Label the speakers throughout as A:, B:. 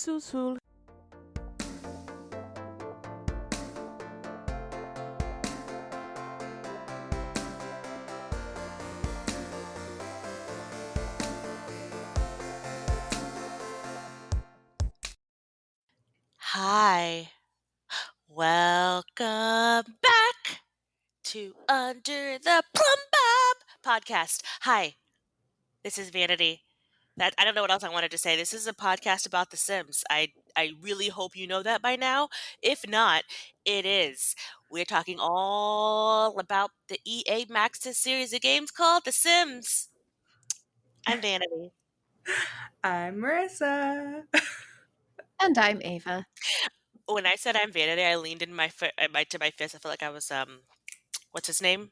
A: Susul. Hi, welcome back to Under the Plum Bob podcast. Hi, this is Vanity. I don't know what else I wanted to say. This is a podcast about The Sims. I really hope you know that by now. If not, it is. We're talking all about the EA Maxis series of games called The Sims. I'm Vanity.
B: I'm Marissa.
C: And I'm Ava.
A: When I said I'm Vanity, I leaned in my to my fist. I felt like I was what's his name?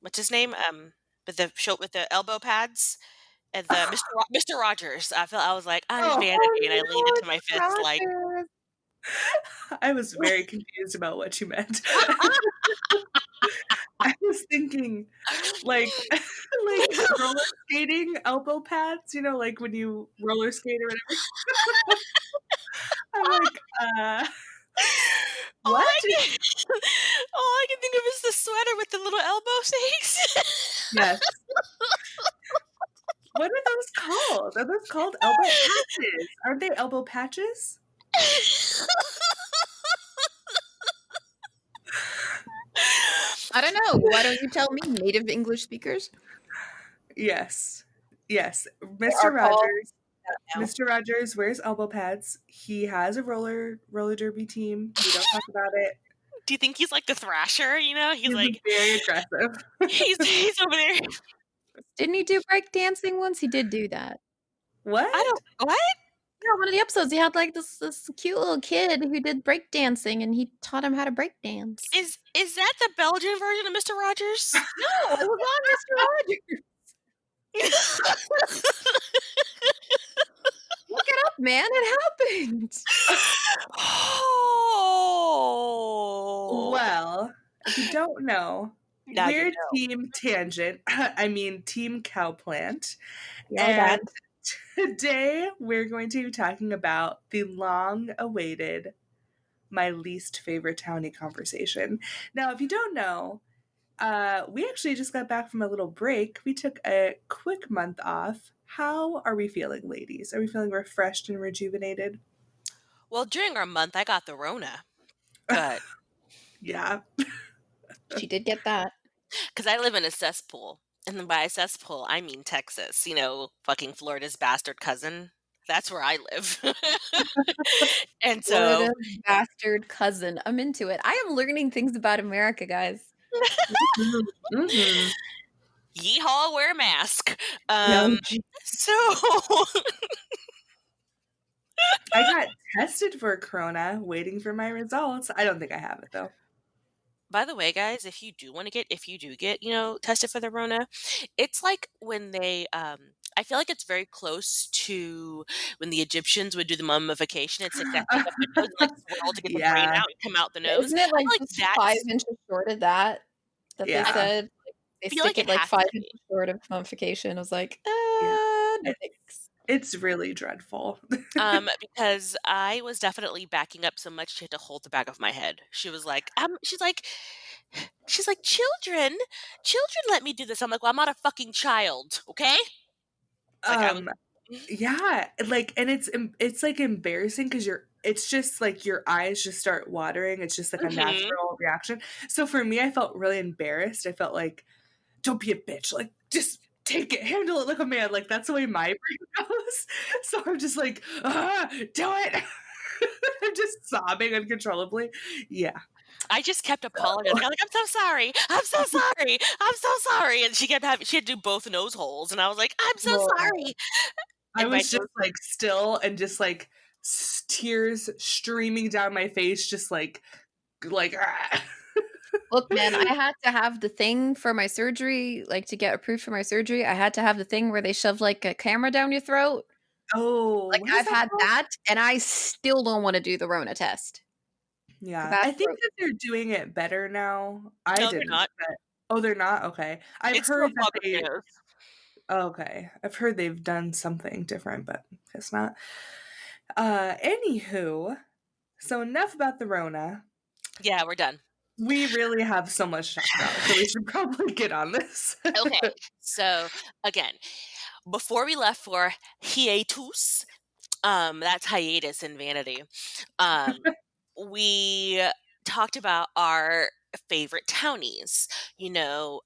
A: With the elbow pads and the Mr. Rogers. I was like, I'm Vanity, and I leaned into my fist like.
B: I was very confused about what you meant. I was thinking, like roller skating elbow pads. You know, like when you roller skate or whatever. I'm like, what?
A: All I can think of is the sweater with the little elbow things.
B: Yes. What are those called? Are those called elbow patches? Aren't they elbow patches?
C: I don't know. Why don't you tell me, native English speakers?
B: Yes. Mr. Rogers. Mr. Rogers wears elbow pads. He has a roller derby team. We don't talk about it.
A: Do you think he's like the Thrasher? You know, he's like
B: very aggressive.
A: he's over there.
C: Didn't he do break dancing once? He did do that.
B: What?
A: What?
C: Yeah, one of the episodes he had like this cute little kid who did break dancing, and he taught him how to break dance.
A: Is that the Belgian version of Mr. Rogers?
C: No, it was on Mr. Rogers. Look it up, man. It happened.
A: Oh.
B: Well, if you don't know,
A: Now
B: we're
A: you know.
B: Team Tangent. I mean, Team Cowplant.
C: Yeah,
B: And today we're going to be talking about the long-awaited my least favorite townie conversation. Now, if you don't know, we actually just got back from a little break. We took a quick month off. How are we feeling, ladies? Are we feeling refreshed and rejuvenated?
A: Well, during our month, I got the Rona, but
B: Yeah.
C: she did get that.
A: because I live in a cesspool, and then by a cesspool, I mean Texas. You know, fucking Florida's bastard cousin. That's where I live. And so,
C: Florida's bastard cousin. I'm into it. I am learning things about America, guys.
B: Mm-hmm.
A: yeehaw, wear a mask.
C: No,
A: So,
B: I got tested for corona, waiting for my results. I don't think I have it though.
A: by the way, guys, if you do get, tested for the Rona, it's like when they, I feel like it's very close to when the Egyptians would do the mummification. It's like that thing up the nose, and, like swirl to get the brain out and come out the nose.
C: Isn't it like
A: Like
C: just
A: that's
C: 5 inches short of that they
B: Yeah.
C: said? They
A: feel
C: stick
A: like
C: it
A: it
C: like
A: has
C: 5
A: to be.
C: inches short of mummification. I was like,
B: Yeah.
C: no thanks.
B: It's really dreadful.
A: Because I was definitely backing up so much she had to hold the back of my head. She's like, children, let me do this. I'm like, well, I'm not a fucking child, okay? Like
B: Yeah, like, and it's like embarrassing because it's just like your eyes just start watering. It's just like a natural reaction. So for me, I felt really embarrassed. I felt like, don't be a bitch. Like, just take it, handle it like a man. Like, that's the way my brain goes. So I'm just like, do it. I'm just sobbing uncontrollably. Yeah.
A: I just kept apologizing. I'm like, I'm so sorry. I'm so sorry. I'm so sorry. And she had to do both nose holes. And I was like, I'm so sorry.
B: I
A: And
B: was just like still and just like tears streaming down my face, just like.
C: Look, man, I had to have the thing for my surgery, like to get approved for my surgery. I had to have the thing where they shove like a camera down your throat.
B: Oh,
C: like I've had that, and I still don't want to do the Rona test.
B: Yeah, I think that they're doing it better now.
A: No, they're not.
B: Oh, they're not? Okay. I've heard that they.
A: News.
B: Okay, I've heard they've done something different, but it's not. Anywho, so enough about the Rona.
A: Yeah, we're done.
B: We really have so much to talk about, so we should probably get on this.
A: Okay, so again, before we left for hiatus, that's hiatus in Vanity, um, we talked about our favorite townies. You know,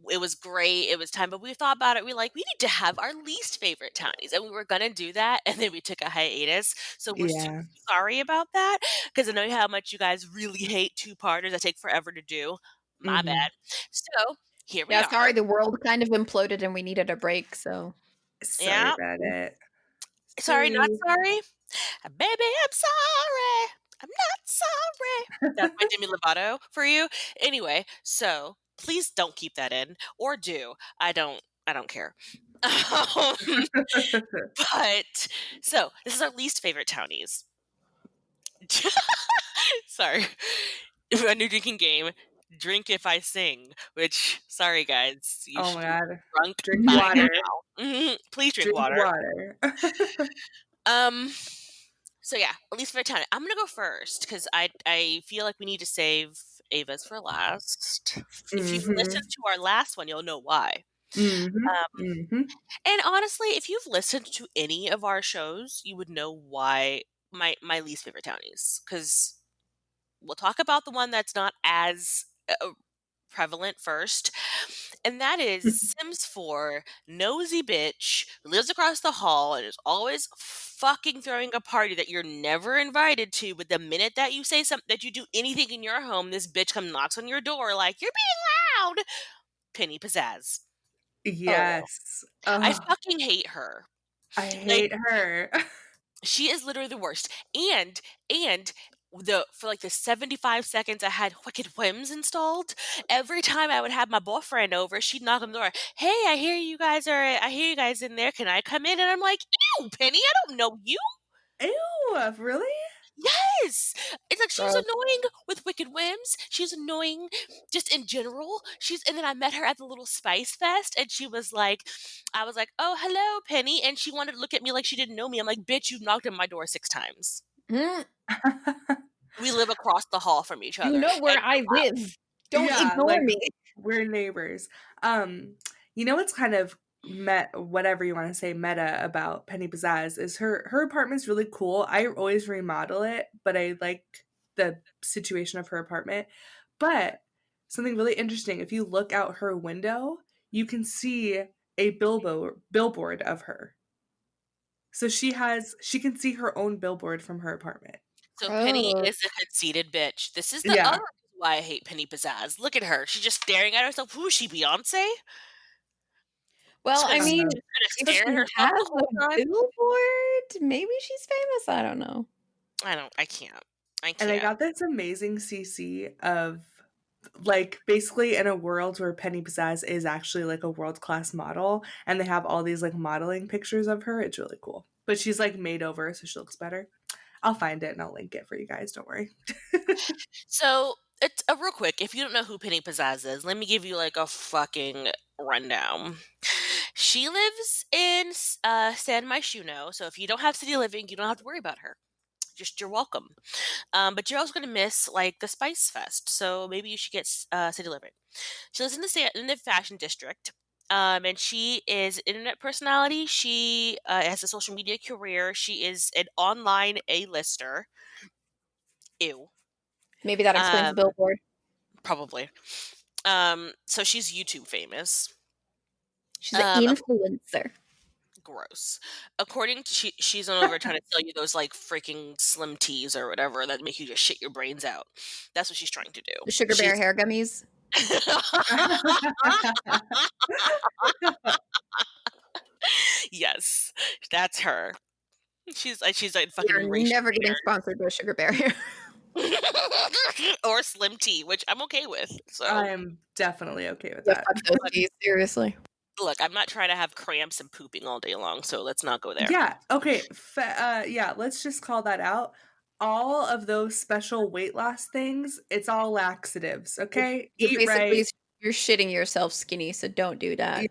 A: it was great. It was time, but we thought about it. We like we need to have our least favorite townies, and we were gonna do that, and then we took a hiatus. So we're super
B: Yeah.
A: sorry about that because I know how much you guys really hate two-parters that take forever to do. My
B: Mhm.
A: bad. So here we
C: Yeah, sorry,
A: are.
C: the world kind of imploded and we needed a break, so
B: Sorry
A: Yeah.
B: about it.
A: Sorry, not
B: Silly.
A: sorry. Baby, I'm sorry. I'm not sorry. That's my Demi Lovato for you. Anyway, so please don't keep that in or do. I don't care. Um, but so this is our least favorite townies. Sorry. A new drinking game. Drink if I sing, which sorry guys, you
B: Oh
A: should
B: my
A: be
B: god.
A: drunk
B: Drink
A: by
B: water.
A: now. Please drink
B: Drink
A: water.
B: water.
A: Um So yeah, at least for a time. I'm gonna go first because I feel like we need to save Ava's for last. If you've listened
B: Mhm.
A: to our last one, you'll know why.
B: Mhm.
A: Um,
B: Mhm.
A: and honestly, if you've listened to any of our shows, you would know why my least favorite townies. Because we'll talk about the one that's not as prevalent first, and that is Sims 4 nosy bitch who lives across the hall and is always fucking throwing a party that you're never invited to. But the minute that you say something, that you do anything in your home, this bitch comes knocks on your door like you're being loud. Penny Pizzazz. Oh,
B: Yes.
A: I
B: Oh,
A: fucking hate her.
B: I
A: Like
B: hate her.
A: she is literally the worst. And the for like the 75 seconds I had Wicked Whims installed, every time I would have my boyfriend over, she'd knock on the door. Hey, I hear you guys in there. Can I come in? And I'm like, ew, Penny, I don't know you.
B: Ew, really?
A: Yes. It's like she's
C: gross.
A: annoying with Wicked Whims. She's annoying just in general. And then I met her at the little Spice Fest and she was like, I was like, oh, hello, Penny. And she wanted to look at me like she didn't know me. I'm like, bitch, you've knocked on my door 6 times.
C: Mm,
A: We live across the hall from each
C: you
A: other.
C: know where
A: And
C: I live. Don't
B: Yeah,
C: ignore
B: like,
C: me.
B: we're neighbors. Um, you know what's kind of whatever you wanna say, meta about Penny Pizzazz is her apartment's really cool. I always remodel it, but I like the situation of her apartment. But something really interesting, if you look out her window, you can see a billboard of her. So she can see her own billboard from her apartment.
A: so Penny
C: Gross.
A: is a conceited bitch. This is the other
B: Yeah.
A: reason why I hate Penny Pizzazz. Look at her. She's just staring at herself. Who is she, Beyonce?
C: Well, I
A: She's
C: mean,
B: Uh,
A: gonna
C: if
A: stare at
C: she
A: herself
C: has
A: the whole
C: a
A: time.
C: billboard, maybe she's famous. I don't know.
A: I can't. I
B: and I
A: can't.
B: got this amazing CC of like basically in a world where Penny Pizzazz is actually like a world class model and they have all these like modeling pictures of her. It's really cool. But she's like made over so she looks better. I'll find it and I'll link it for you guys. Don't worry.
A: So, it's real quick. If you don't know who Penny Pizzazz is, let me give you like a fucking rundown. She lives in San Myshuno, so if you don't have city living, you don't have to worry about her. Just you're welcome. But you're also gonna miss like the Spice Fest, so maybe you should get city living. She lives in in the fashion district. And she is an internet personality. She has a social media career. She is an online A-lister. Ew.
C: Maybe that explains the
A: Um,
C: billboard.
A: Probably. So she's YouTube famous.
C: She's an
A: Ac
C: influencer.
A: Gross. According to she's on over trying to sell you those, like, freaking slim teas or whatever that make you just shit your brains out. That's what she's trying to do.
C: The sugar bear
A: She's
C: hair gummies.
A: Yes, that's her. She's, like,
C: We are
A: fucking racial
C: never getting
A: hater.
C: sponsored by sugar bear hair.
A: Or slim tea, which I'm okay with, so
B: I'm definitely okay with
C: Yeah,
B: that.
C: fuck those
A: but
C: teas, seriously.
A: look, I'm not trying to have cramps and pooping all day long, so let's not go there.
B: Yeah, okay. Yeah, let's just call that out. All of those special weight loss things, it's all laxatives,
C: You're
B: okay?
C: you're
B: Eat right.
C: basically you're shitting yourself skinny, so don't do
B: Yeah.
C: that.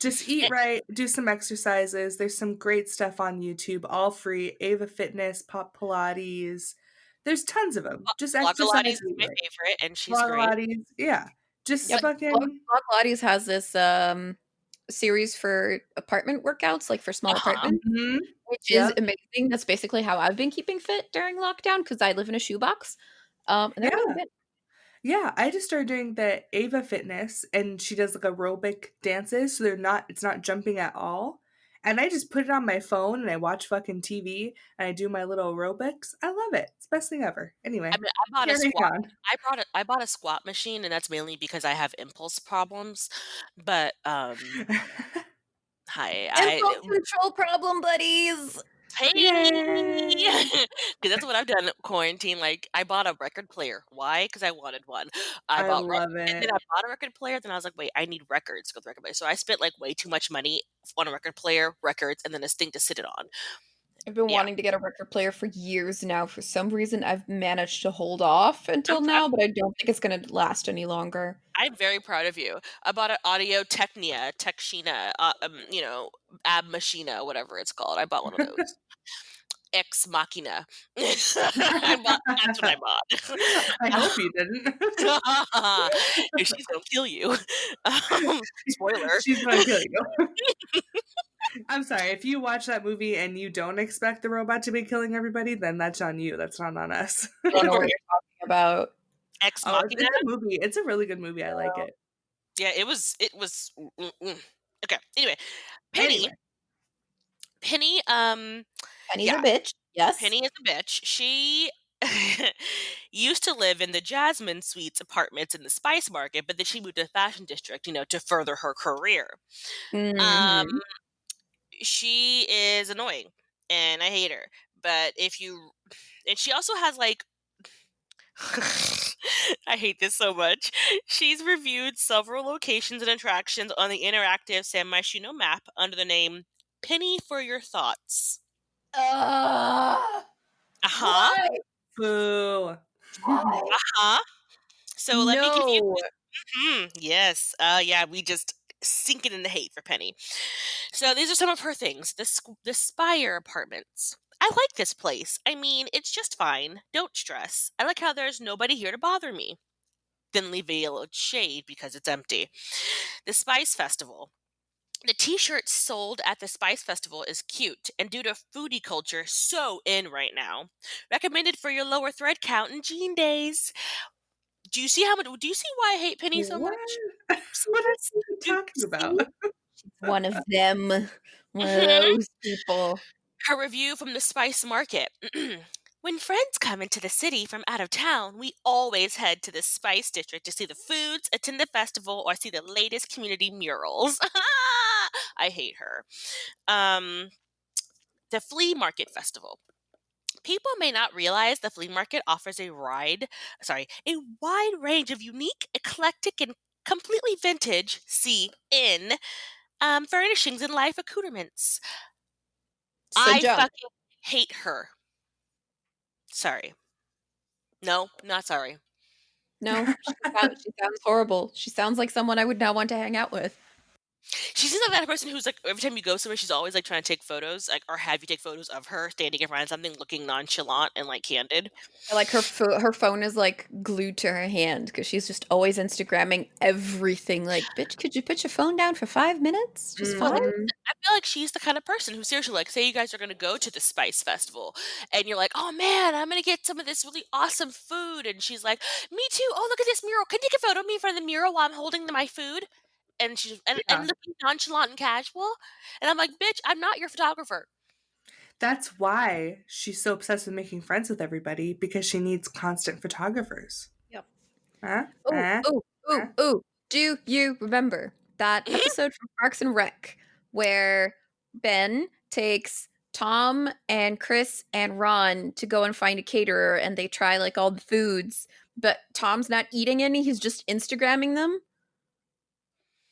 B: Just eat right, do some exercises. There's some great stuff on YouTube, all free. Ava Fitness, Pop Pilates. There's tons of them. Just exercise
A: Blogilates
B: and
A: is
B: eat
A: my
B: right.
A: favorite, and she's great.
B: Pilates, yeah. Just
C: Yep.
B: fucking
C: Blog Pilates has this series for apartment workouts, like for small
A: Uh-huh.
C: apartments,
B: mhm.
C: which is
B: Yep.
C: amazing. That's basically how I've been keeping fit during lockdown because I live in a shoebox. And they're really
B: Yeah.
C: good.
B: Yeah, I just started doing the Ava Fitness and she does like aerobic dances, so it's not jumping at all. And I just put it on my phone and I watch fucking TV and I do my little aerobics. I love it. It's the best thing ever.
A: I
B: Anyway,
A: mean, I bought a
B: carry
A: squat
B: on.
A: I bought a squat machine, and that's mainly because I have impulse problems, but, I
C: Impulse control problem, buddies.
A: hey,
B: Yay!
A: because that's what I've done quarantine, like, I bought a record player. Why? Because I wanted one. I
B: I
A: bought rec
B: love
A: and then
B: it.
A: I bought a record player, then I was like, "Wait, I need records to go with the record player." So I spent, like, way too much money on a record player, records, and then this thing to sit it on.
C: I've been
A: Yeah.
C: wanting to get a record player for years now. For some reason, I've managed to hold off until now, but I don't think it's going to last any longer.
A: I'm very proud of you. I bought an Audio Technia, Techshina, Ab Machina, whatever it's called. I bought one of those. Ex Machina. That's what I bought.
B: I hope you didn't.
A: And she's gonna kill you. Spoiler.
B: She's gonna kill you. I'm sorry. If you watch that movie and you don't expect the robot to be killing everybody, then that's on you. That's not on us.
C: I don't know what
A: Right.
C: you're talking about.
A: Ex
B: Oh,
A: Machina.
B: it's a movie. It's a really good movie. I like it.
A: Yeah, it was okay. Anyway, Penny.
B: Anyway,
A: Penny,
C: Penny's a
A: yeah,
C: bitch. Yes.
A: Penny is a bitch. She used to live in the Jasmine Suites apartments in the Spice Market, but then she moved to the Fashion District, to further her career. Um,
C: Hmm.
A: she is annoying, and I hate her. But and she also has like, I hate this so much. She's reviewed several locations and attractions on the interactive San Myshuno map under the name Penny for Your Thoughts.
C: Uh,
A: Uh huh.
C: why?
B: boo.
C: Why?
A: Uh huh. So let me give you.
C: No.
A: Yes. Yeah. We just sink it in the hate for Penny. So these are some of her things. The Spire Apartments. I like this place. I mean, it's just fine. Don't stress. I like how there's nobody here to bother me. Thinly veiled shade because it's empty. The Spice Festival. The t-shirt sold at the Spice Festival is cute and due to foodie culture so in right now. Recommended for your lower thread count and jean days. Do you see why I hate Penny so
B: What?
A: much? See
B: What are
A: this?
B: you
A: Do you
B: talking about?
A: see?
C: One of them. One of
A: Mhm.
C: those people.
A: Her review from the Spice Market. When friends come into the city from out of town, we always head to the Spice District to see the foods, attend the festival, or see the latest community murals. I hate her. Um, the Flea Market Festival. People may not realize the flea market offers a wide range of unique, eclectic, and completely vintage, furnishings and life accoutrements.
C: So
A: I
C: jump.
A: fucking hate her. Sorry. No, not sorry.
C: No, she sounds horrible. She sounds like someone I would not want to hang out with.
A: She's not that person who's like every time you go somewhere, she's always like trying to take photos, like or have you take photos of her standing in front of something, looking nonchalant and like candid.
C: Like her phone is like glued to her hand because she's just always Instagramming everything. Like, bitch, could you put your phone down for 5 minutes? Just
A: Well,
C: 5.
B: Mhm.
A: I feel like she's the kind of person who seriously, like, say you guys are gonna go to the Spice Festival, and you're like, "Oh man, I'm gonna get some of this really awesome food," and she's like, "Me too. Oh, look at this mural. Can you take a photo of me in front of the mural while I'm holding my food?" And she's and
B: Yeah.
A: looking nonchalant and casual, and I'm like, "Bitch, I'm not your photographer."
B: That's why she's so obsessed with making friends with everybody because she needs constant photographers.
C: Yep.
B: Huh?
C: Oh,
B: Huh?
C: oh, oh,
B: Huh?
C: oh. Do you remember that episode from Parks and Rec where Ben takes Tom and Chris and Ron to go and find a caterer and they try like all the foods, but Tom's not eating any, he's just Instagramming them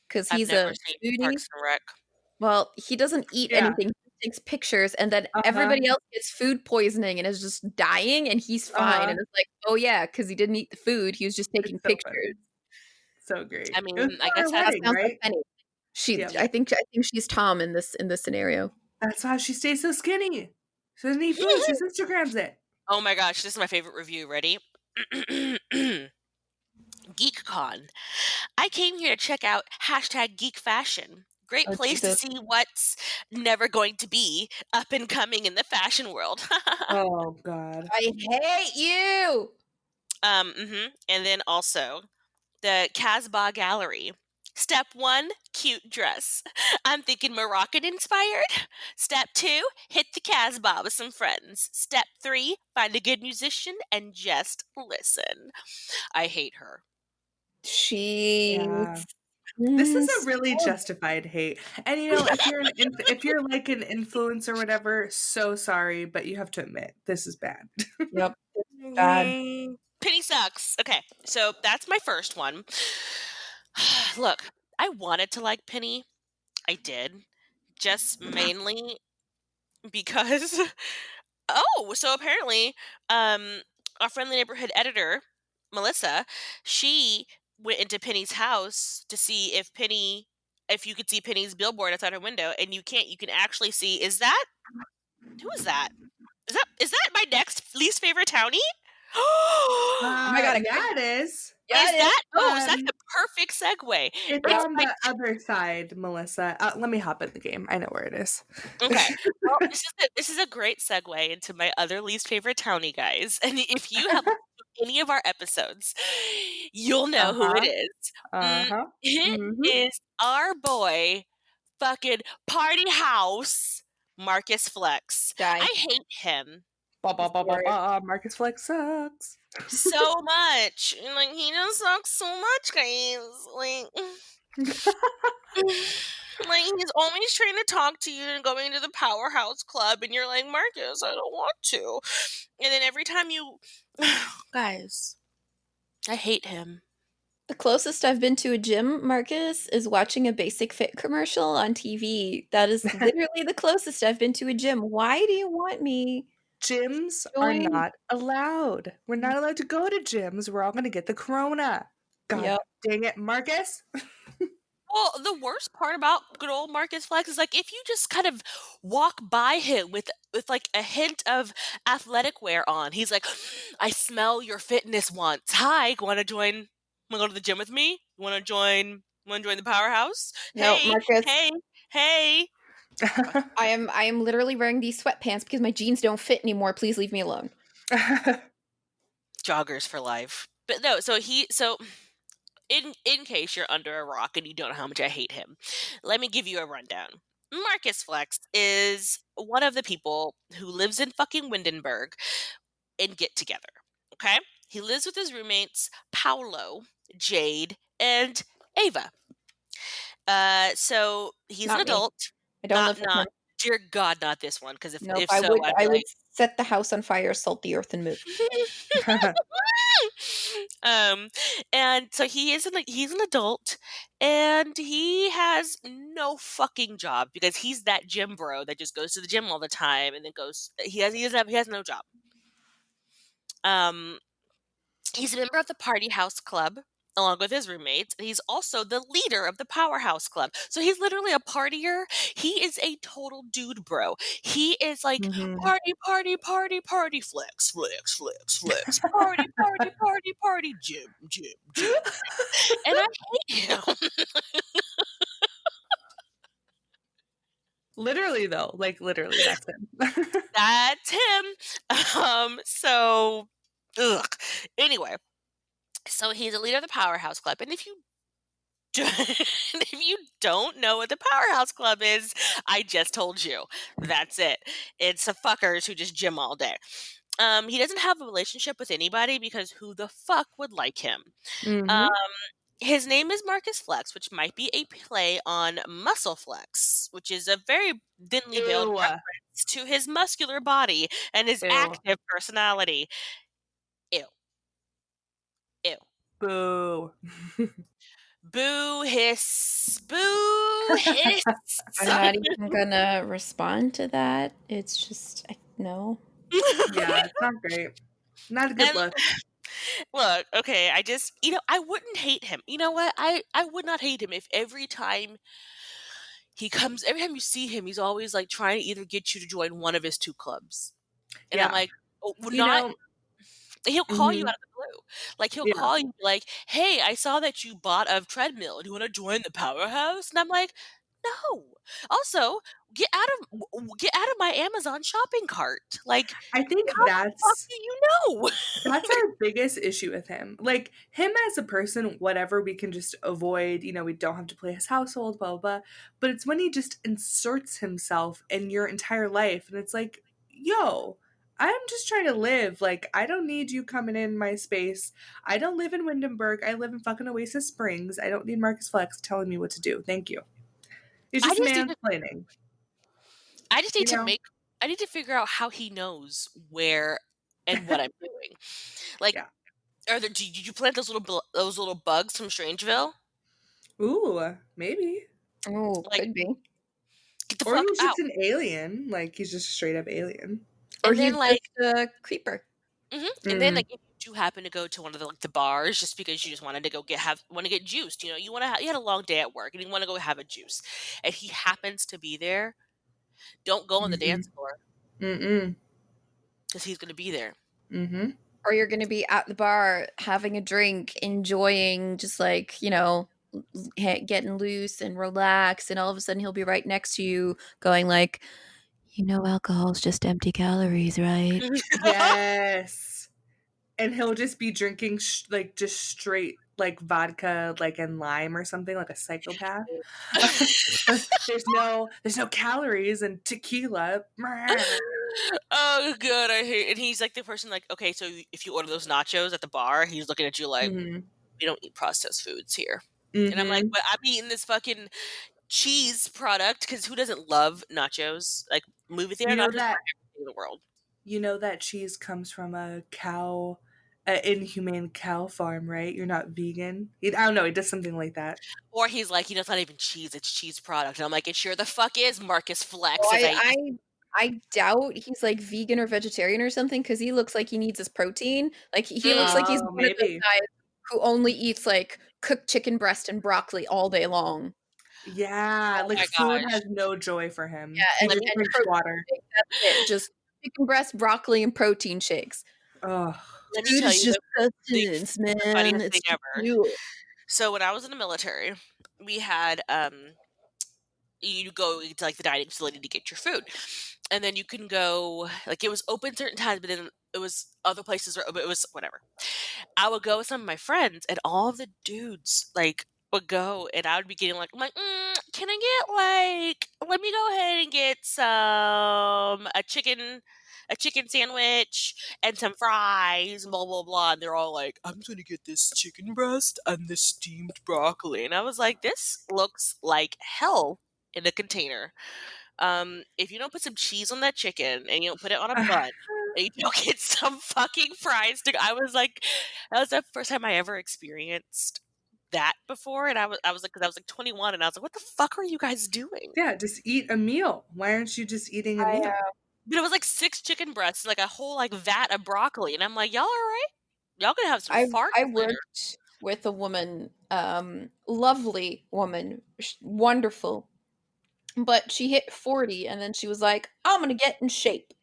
C: because
A: I've
C: he's
A: never
C: a
A: seen
C: foodie.
A: Parks and Rec.
C: Well, he doesn't eat
B: Yeah.
C: anything. He takes pictures, and then
B: Uh-huh.
C: everybody else gets food poisoning and is just dying, and he's fine.
B: Uh-huh.
C: And it's like, oh yeah, because he didn't eat the food. He was just taking
B: It's so
C: pictures.
B: funny. So great.
A: I
B: It was
A: mean, I
B: for
A: guess
B: her
C: That
B: wedding,
C: sounds like
B: right?
C: Penny.
B: Yep.
C: I think she's Tom in this scenario.
B: That's why she stays so skinny. She doesn't eat food. She Instagrams it.
A: Oh my gosh, this is my favorite review. Ready? GeekCon. I came here to check out hashtag geek fashion. Great
C: Oh
A: place to
C: Jesus.
A: see what's never going to be up and coming in the fashion world.
B: Oh God.
C: I hate you.
A: And then also the Casbah Gallery. Step 1, cute dress. I'm thinking Moroccan inspired. Step 2, hit the Casbah with some friends. Step 3, find a good musician and just listen. I hate her.
B: Yeah.
C: She's
B: This is a really
C: so
B: justified hate. And if you're like an influencer or whatever, so sorry, but you have to admit this is bad.
C: yep. It's bad.
A: Penny sucks. Okay, so that's my first one. Look, I wanted to like Penny. I did. Just mainly because oh, so apparently, our friendly neighborhood editor, Melissa, she went into Penny's house to see if you could see Penny's billboard outside her window, and you can't. You can actually see. Who is that? Is that my next least favorite townie?
C: Oh my god,
B: Yeah, it is.
C: yeah, it is.
A: Is that
B: Um,
A: the perfect segue?
B: it's
A: It's
B: on
A: my
B: the other side, Melissa. Let me hop in the game. I know where it is.
A: Okay. Well, this is a great segue into my other least favorite townie, guys. And if you have listened to any of our episodes, you'll know who it
B: Uh-huh.
A: is.
B: Uh-huh.
A: It
B: Mhm.
A: is our boy, fucking Party House, Marcus Flex.
C: Die.
A: I hate him
B: Ba ba ba ba
C: Sorry.
B: ba. Marcus Flex sucks.
A: so much. And, like, he just sucks so much, guys. Like. Like, he's always trying to talk to you and going to the powerhouse club, and you're like, Marcus, I don't want to. And then every time you. Guys, I hate him.
C: The closest I've been to a gym, Marcus, is watching a Basic Fit commercial on TV. That is literally the closest I've been to a gym. Why do you want me
B: Gyms
C: to
B: are
C: join?
B: not allowed. We're not allowed to go to gyms. We're all going to get the corona. God
C: Yep.
B: dang it, Marcus.
A: Well, the worst part about good old Marcus Flex is like if you just kind of walk by him with like a hint of athletic wear on, he's like, I smell your fitness wants. Hi, want to join? Want to go to the gym with me? Want to join? Want to join the powerhouse?
C: No,
A: Hey,
C: Marcus.
A: hey, hey!
C: I am literally wearing these sweatpants because my jeans don't fit anymore. Please leave me alone.
A: Joggers for life. But no, so in case you're under a rock and you don't know how much I hate him, let me give you a rundown. Marcus Flex is one of the people who lives in fucking Windenburg and Get Together. Okay? He lives with his roommates, Paolo, Jade, and Ava. So he's an
C: Not me.
A: adult.
C: I don't live with
A: Not
C: him.
A: dear God, not this one. Because
C: Nope.
A: if so, I'd be
C: I would
A: like,
C: set the house on fire, salt the earth, and move.
A: um and so he's an adult, and he has no fucking job because he's that gym bro that just goes to the gym all the time and then he has no job. um he's a member of the Party House Club along with his roommates, and he's also the leader of the Powerhouse Club. So he's literally a partier. He is a total dude bro. He is like
B: Mhm.
A: party, party, party, party, flex, flex, flex, flex, party, party, party, party, gym, gym, gym. And I hate him.
B: Literally though, like literally that's him.
A: That's him. So ugh. Anyway, so he's a leader of the Powerhouse Club. And if you if you don't know what the Powerhouse Club is, I just told you. That's it. It's the fuckers who just gym all day. He doesn't have a relationship with anybody because who the fuck would like him? Um,
B: Mhm.
A: his name is Marcus Flex, which might be a play on Muscle Flex, which is a very thinly veiled
B: Ew.
A: reference to his muscular body and his
B: Ew.
A: active personality. Ew. Ew.
B: Boo.
A: Boo hiss. Boo hiss.
C: I'm not even gonna respond to that. It's just no.
B: Yeah, it's not great. Not a good
A: And
B: look.
A: look, okay, I wouldn't hate him. You know what? I would not hate him if every time he comes every time you see him, he's always, like, trying to either get you to join one of his 2 clubs. And I'm
B: Yeah.
A: like, "Oh, well,
B: You
A: not."
B: know
A: He'll call you
B: mhm.
A: out of the blue. Like, he'll
B: Yeah.
A: call you like, "Hey, I saw that you bought a treadmill. Do you wanna join the powerhouse?" And I'm like, "No. Also, get out of my Amazon shopping cart. Like,
B: I think
A: how the fuck do you know?"
B: that's our biggest issue with him. Like, him as a person, whatever, we can just avoid, we don't have to play his household, blah, blah, blah. But it's when he just inserts himself in your entire life, and it's like, yo, I'm just trying to live. Like, I don't need you coming in my space. I don't live in Windenburg. I live in fucking Oasis Springs. I don't need Marcus Flex telling me what to do. Thank you. It's
A: I
B: just
A: just need to
B: mansplaining,
A: I just need
B: you
A: to
B: know?
A: make I need to figure out how he knows where and what I'm doing. Like,
B: Yeah.
A: did you plant those little bugs from Strangeville?
B: Ooh, maybe.
C: Oh,
A: Like,
C: could be.
A: get the
B: Or
A: fuck
B: he's
A: out.
B: just an alien. Like, he's just a straight up alien.
C: Or
A: And
C: he's
A: then, like
C: just a creeper.
A: mhm, and then,
B: Mm.
A: like, if you do happen to go to one of the bars just because you just wanted to go wanna get juiced, you had a long day at work and you wanna go have a juice, and he happens to be there, don't go on the
B: Mm-mm.
A: dance floor
B: Mm-mm.
A: because he's gonna be there.
B: Mhm.
C: Or you're gonna be at the bar having a drink, enjoying just like, getting loose and relaxed, and all of a sudden he'll be right next to you going like, alcohol's just empty calories, right?
B: Yes. And he'll just be drinking like just straight like vodka like and lime or something like a psychopath. There's no calories in tequila.
A: Oh, god, I hate and he's, like, the person, like, "Okay, so if you order those nachos at the bar," he's looking at you like,
B: Mhm.
A: "We don't eat processed foods here." And I'm like,
B: Mhm.
A: "But I'm eating this fucking cheese product because who doesn't love nachos? Like, movie theater
B: You know
A: nachos
B: that
A: are everything in the world."
B: cheese comes from a cow, a inhumane cow farm, right? You're not vegan. I don't know. He does something like that.
A: Or he's like, "It's not even cheese, it's cheese product." And I'm like, "It sure the fuck is, Marcus
C: Oh,
A: Flex," as
C: I
A: I
C: I I doubt he's, like, vegan or vegetarian or something because he looks like he needs his protein. Like, he looks like he's
B: Oh,
C: one of those
B: maybe.
C: guys who only eats, like, cooked chicken breast and broccoli all day long.
B: Yeah,
A: oh
B: like
A: my
B: food
A: gosh.
B: has no joy for him.
C: Yeah,
B: He
C: and
A: Let
B: just
A: me
C: and
B: drinks
C: protein
B: water.
C: shakes, that's it, just chicken breast, broccoli, and protein shakes.
B: Oh.
A: let me
C: Food
A: tell
C: is
A: you
C: just
A: the
C: sustenance, man,
A: funniest thing
C: it's just
A: ever.
C: fuel.
A: So when I was in the military, we had, you go to, like, the dining facility to get your food, and then you can go like, it was open certain times, but then it was other places were but it was whatever. I would go with some of my friends, and all of the dudes, like, would go, and I would be getting like I'm like, can I get, like let me go ahead and get a chicken sandwich and some fries, blah, blah, blah," and they're all like, "I'm gonna get this chicken breast and the steamed broccoli," and I was like, "This looks like hell in a container." If you don't put some cheese on that chicken and you don't put it on a bun and you don't get some fucking fries to I was like that was the first time I ever experienced that before, and I was like 'cause I was like 21 and I was like, "What the fuck are you guys doing?"
B: Yeah, just eat a meal. Why aren't you just eating a
C: I,
B: meal?
A: But it was like 6 chicken breasts, like a whole, like, vat of broccoli, and I'm like, "Y'all alright? Y'all gonna have some
C: I
A: farts
C: I
A: later."
C: worked with a woman, lovely woman, wonderful, but she hit 40 and then she was like, "I'm gonna get in shape."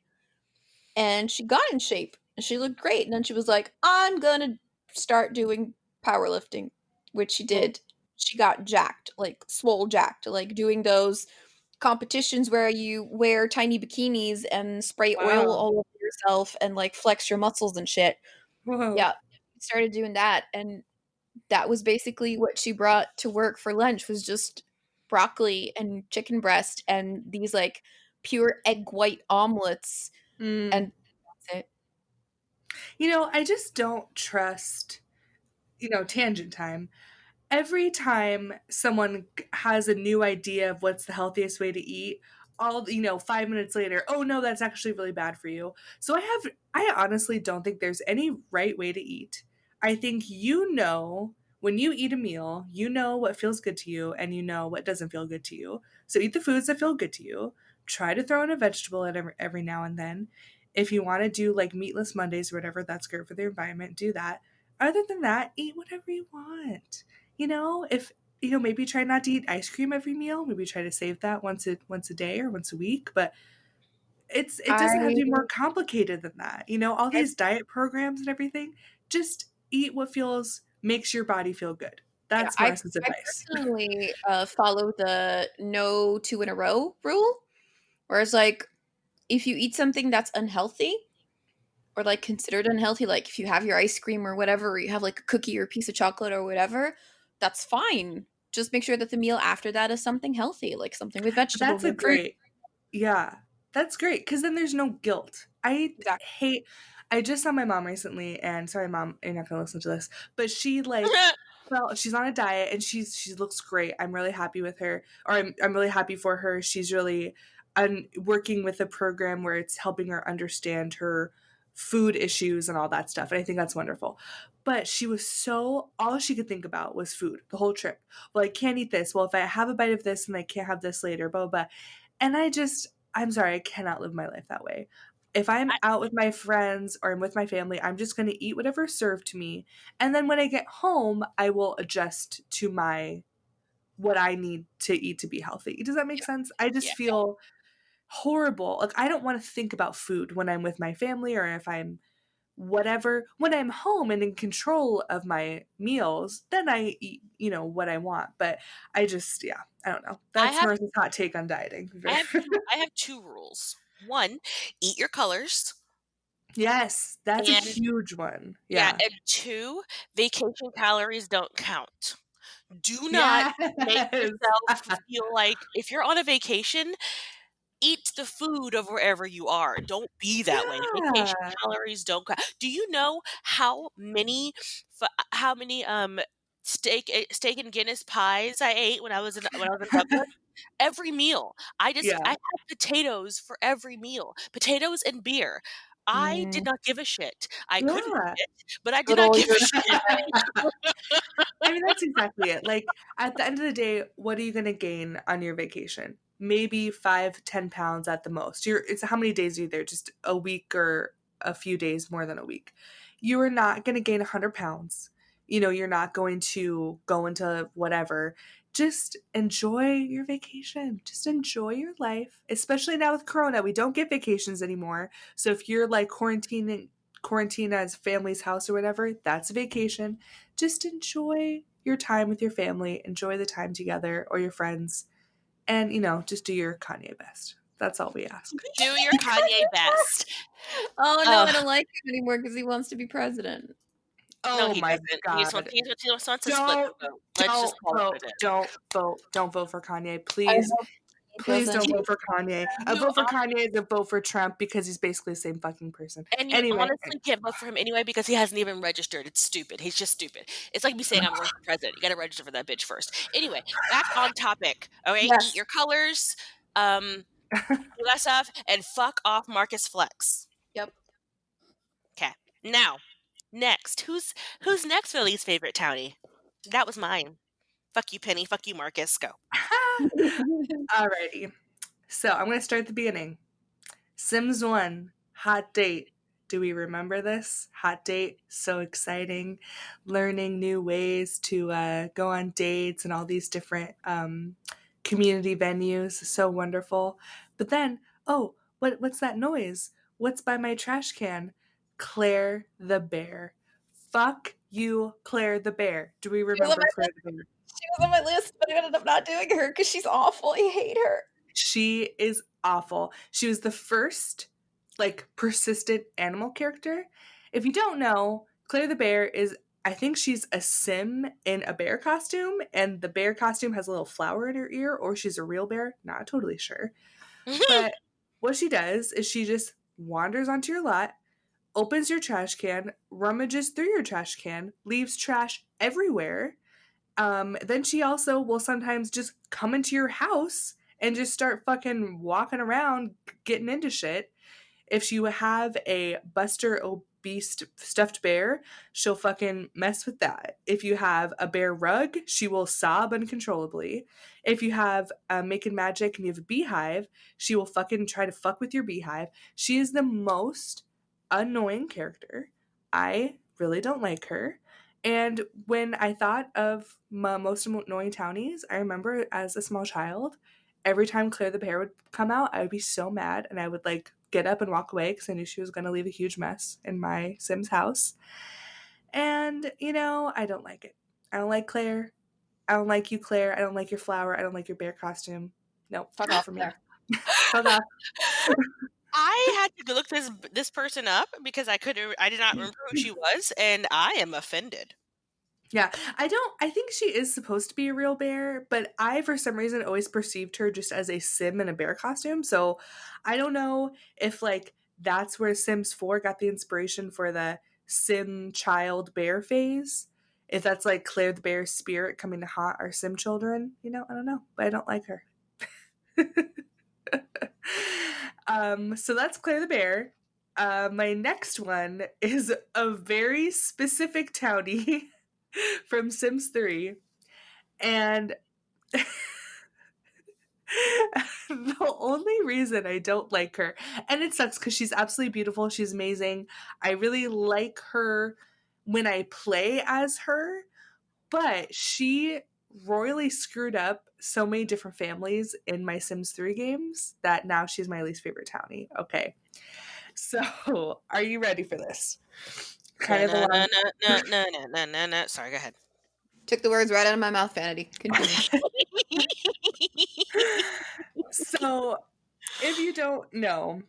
C: And she got in shape and she looked great. And then she was like, "I'm gonna start doing powerlifting," which she
B: Well,
C: did. She got jacked, like swole jacked, like doing those competitions where you wear tiny bikinis and spray oil
B: wow.
C: all over yourself and like flex your muscles and shit.
B: Whoa.
C: Yeah, started doing that, and that was basically what she brought to work for lunch was just broccoli and chicken breast and these like pure egg white omelets,
B: Mm.
C: and that's it.
B: I just don't trust, tangent time. Every time someone has a new idea of what's the healthiest way to eat, 5 minutes later, oh no, that's actually really bad for you. So I honestly don't think there's any right way to eat. I think when you eat a meal, you know what feels good to you and you know what doesn't feel good to you. So eat the foods that feel good to you. Try to throw in a vegetable at every now and then. If you want to do like meatless Mondays or whatever, that's great for the environment. Do that. Other than that, eat whatever you want. If maybe try not to eat ice cream every meal. Maybe try to save that once a day or once a week. But it doesn't have to
C: I
B: be more complicated than that. All
C: I
B: these diet programs and everything, just eat what makes your body feel good.
C: yeah,
B: That's
C: I
B: Marissa's
C: I
B: advice.
C: personally follow the no two in a row rule, whereas like if you eat something that's unhealthy or like considered unhealthy, like if you have your ice cream or whatever, or you have like a cookie or a piece of chocolate or whatever, that's fine. Just make sure that the meal after that is something healthy, like something with vegetables
B: That's a
C: and fruit.
B: great Yeah, that's great because then there's no guilt.
C: Exactly.
B: I just saw my mom recently, and sorry, mom, you're not gonna listen to this, but she like, well, she's on a diet and she looks great. I'm really happy with her, or I'm really happy for her. She's really working with a program where it's helping her understand her food issues and all that stuff, and I think that's wonderful. But she was all she could think about was food the whole trip. Well, I can't eat this. Well, if I have a bite of this and I can't have this later, blah blah. And I'm sorry, I cannot live my life that way. If I'm out with my friends or I'm with my family, I'm just going to eat whatever's served to me. And then when I get home, I will adjust to what I need to eat to be healthy. Does that make
C: Yeah.
B: sense? I just
C: Yeah.
B: feel horrible. Like I don't want to think about food when I'm with my family or if I'm whatever. When I'm home and in control of my meals, then I eat, what I want. But yeah, I don't know.
A: I
B: That's
A: have
B: Marissa's hot take on dieting.
A: I have 2 rules. 1, eat your colors,
B: Yes, that's a
A: and
B: huge one.
A: yeah,
B: Yeah.
A: and 2, vacation calories don't count. Do not make
B: Yes.
A: yourself feel like if you're on a vacation, eat the food of wherever you are. Don't be that way. Vacation
B: Yeah.
A: calories don't count. Do you know how many, steak and Guinness pies I ate when I was in Dublin? Every meal. I
B: Yeah.
A: had potatoes for every meal. Potatoes and beer. I did
C: Mm,
A: not give a shit. I couldn't
B: Yeah.
A: eat it, but I did
C: good
A: not
C: old
A: give a
C: your
A: shit.
B: I mean, that's exactly it. Like, at the end of the day, what are you going to gain on your vacation? Maybe 5, 10 pounds at the most. It's how many days are you there? Just a week or a few days more than a week. You are not going to gain 100 pounds. You're not going to go into whatever. Just enjoy your vacation. Just enjoy your life. Especially now with Corona, we don't get vacations anymore. So if you're like quarantine as family's house or whatever, that's a vacation. Just enjoy your time with your family, enjoy the time together or your friends, and just do your Kanye best. That's all we ask.
A: Do your Kanye best.
C: Oh no, I
A: Ugh.
C: don't like him anymore because he wants to be president.
A: No,
B: Oh
A: he
B: my
A: doesn't.
B: god.
A: He just wants to split the
B: Don't
A: vote. Let's just call it what
B: vote.
A: it is.
B: Don't vote for Kanye.
C: I
B: Please.
C: hope he
B: Please
C: doesn't.
B: don't vote for Kanye. A
A: You
B: vote for Kanye is a vote for Trump because he's basically the same fucking person.
A: And you
B: Anyway,
A: honestly can't vote for him anyway because he hasn't even registered. It's stupid. He's just stupid. It's like me saying I'm running for president. You gotta register for that bitch first. Anyway, back on topic. All right, eat
C: Yes.
A: your colors, do that stuff, and fuck off Marcus Flex.
C: Yep.
B: Okay.
A: Okay. Now, next. Who's next for the least favorite townie? That was mine. Fuck you, Penny. Fuck you, Marcus. Go.
B: Alrighty. So I'm gonna start at the beginning. Sims 1, hot date. Do we remember this? Hot date, so exciting. Learning new ways to go on dates and all these different community venues. So wonderful. But then, oh, what's that noise? What's by my trash can? Claire the bear. Fuck you, Claire the bear. Do we
C: She was on
B: remember
C: my
B: Claire
C: list.
B: the bear?
C: She was on my list, but I ended up not doing her because she's awful. I hate her.
B: She is awful. She was the first persistent animal character. If you don't know, Claire the bear is I think she's a sim in a bear costume and the bear costume has a little flower in her ear or she's a real bear, not totally sure. But what she does is she just wanders onto your lot, opens your trash can, rummages through your trash can, leaves trash everywhere. Then she also will sometimes just come into your house and just start fucking walking around getting into shit. If you have a Buster obese stuffed bear, she'll fucking mess with that. If you have a bear rug, she will sob uncontrollably. If you have making magic and you have a beehive, she will fucking try to fuck with your beehive. She is the most annoying character. I really don't like her. And when I thought of my most annoying townies, I remember as a small child, every time Claire the bear would come out, I would be so mad and I would like get up and walk away because I knew she was going to leave a huge mess in my Sims house. And, I don't like it. I don't like Claire. I don't like you, Claire. I don't like your flower. I don't like your bear costume. No,
C: Fuck
B: not
C: off
B: for me.
C: there.
B: Fuck off.
A: I had to look this person up because I did not remember who she was, and I am offended.
B: Yeah, I think she is supposed to be a real bear, but I, for some reason, always perceived her just as a sim in a bear costume. So I don't know if, like, that's where Sims 4 got the inspiration for the sim child bear phase. If that's, like, Claire the bear's spirit coming to haunt our sim children. I don't know, but I don't like her. So that's Claire the bear. My next one is a very specific townie from Sims 3. And the only reason I don't like her, and it sucks because she's absolutely beautiful, she's amazing. I really like her when I play as her, but she royally screwed up so many different families in my Sims 3 games that now she's my least favorite townie. Okay. So, are you ready for this? Kind of a long.
A: Sorry, go ahead.
C: Took the words right out of my mouth, Vanity. Continue.
B: So, if you don't know,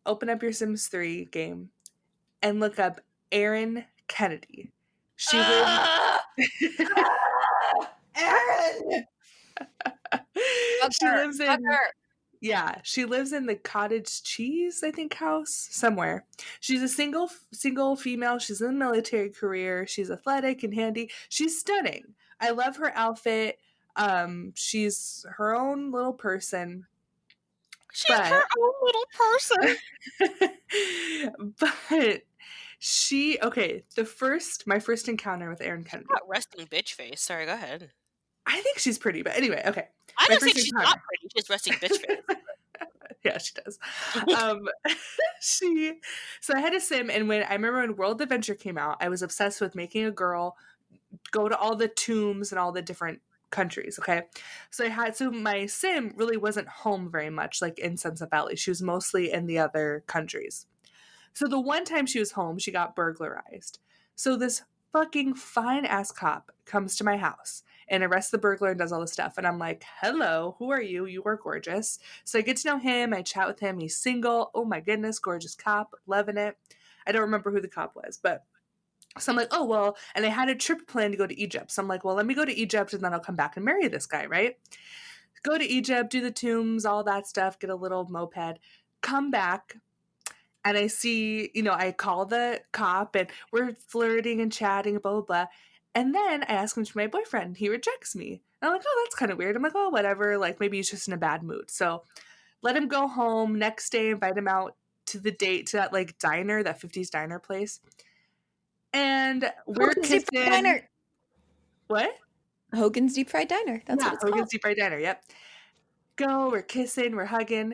B: open up your Sims 3 game and look up Erin Kennedy. She lives.
C: Erin!
B: She lives
C: Fuck
B: in.
C: her.
B: Yeah, she lives in the cottage cheese, I think, house somewhere. She's a single female. She's in a military career. She's athletic and handy. She's stunning. I love her outfit. She's her own little person.
A: She's
B: But
A: her own little person.
B: but my first encounter with Erin Kennedy.
A: Got resting bitch face. Sorry, go ahead.
B: I think she's pretty, but anyway, okay.
A: I
B: My
A: don't think
B: first
A: she's
B: encounter.
A: not pretty. She's resting bitch face.
B: Yeah, she does. So I had a sim, and I remember when World Adventure came out, I was obsessed with making a girl go to all the tombs and all the different countries. Okay, so my sim really wasn't home very much, like in Sunset Valley. She was mostly in the other countries. So the one time she was home, she got burglarized. So this fucking fine ass cop comes to my house and arrests the burglar and does all this stuff. And I'm like, hello, who are you? You are gorgeous. So I get to know him. I chat with him. He's single. Oh my goodness, gorgeous cop. Loving it. I don't remember who the cop was, but so I'm like, oh, well, and I had a trip planned to go to Egypt. So I'm like, well, let me go to Egypt and then I'll come back and marry this guy, right? Go to Egypt, do the tombs, all that stuff, get a little moped, come back. And I see, I call the cop and we're flirting and chatting, blah, blah, blah. And then I ask him to be my boyfriend. He rejects me. And I'm like, oh, that's kind of weird. I'm like, oh, whatever. Like, maybe he's just in a bad mood. So let him go home. Next day, invite him out to that like diner, that 50s diner place. And we're
C: Hogan's Deep Fried
B: kissing.
C: Diner.
B: What?
C: Hogan's Deep Fried Diner. That's what it's
B: Hogan's
C: called.
B: Deep Fried Diner. Yep. We're kissing, we're hugging.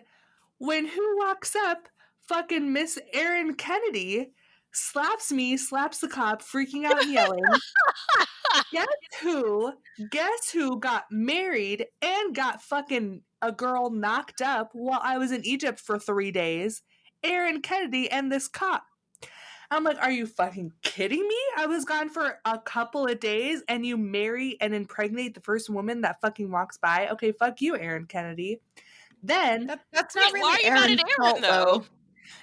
B: When who walks up? Fucking Miss Erin Kennedy slaps me, slaps the cop, freaking out and yelling. Guess who got married and got fucking a girl knocked up while I was in Egypt for 3 days? Erin Kennedy and this cop. I'm like, are you fucking kidding me? I was gone for a couple of days and you marry and impregnate the first woman that fucking walks by? Okay, fuck you, Erin Kennedy. Then
C: That's not
A: Wait,
C: really
A: why are you mad
C: Erin's
A: at Erin,
C: fault,
A: though?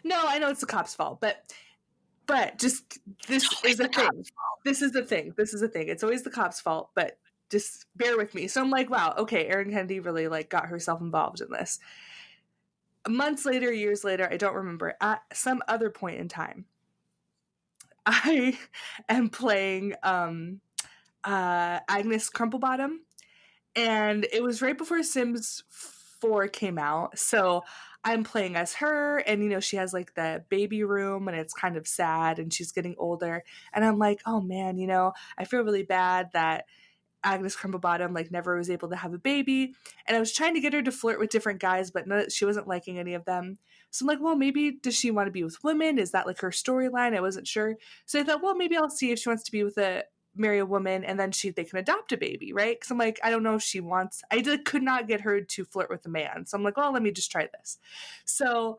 B: No, I know it's the cop's fault, but just this
A: It's always
B: is a
A: the
B: thing.
A: cop's fault.
B: This is the thing. It's always the cop's fault, but just bear with me. So I'm like, wow, okay, Erin Kennedy really like got herself involved in this. Months later, years later, I don't remember, at some other point in time, I am playing Agnes Crumplebottom, and it was right before Sims 4 came out. So I'm playing as her, and she has like the baby room, and it's kind of sad, and she's getting older. And I'm like, oh man, I feel really bad that Agnes Crumplebottom like never was able to have a baby. And I was trying to get her to flirt with different guys, but she wasn't liking any of them. So I'm like, well, maybe does she want to be with women? Is that like her storyline? I wasn't sure. So I thought, well, maybe I'll see if she wants to be with a marry a woman and then they can adopt a baby, right? Because I'm like, I don't know if she wants. Could not get her to flirt with a man, so I'm like, well, let me just try this. So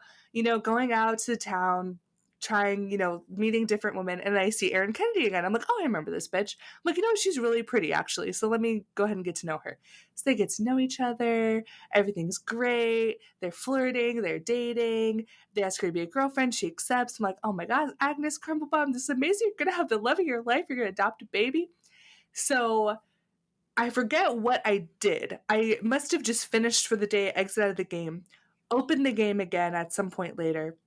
B: going out to the town, trying, meeting different women, and I see Erin Kennedy again. I'm like, oh, I remember this bitch. I'm like, she's really pretty actually. So let me go ahead and get to know her. So they get to know each other. Everything's great. They're flirting. They're dating. They ask her to be a girlfriend. She accepts. I'm like, oh my God, Agnes Crumblebum, this is amazing. You're going to have the love of your life. You're going to adopt a baby. So I forget what I did. I must have just finished for the day, exit out of the game, opened the game again at some point later,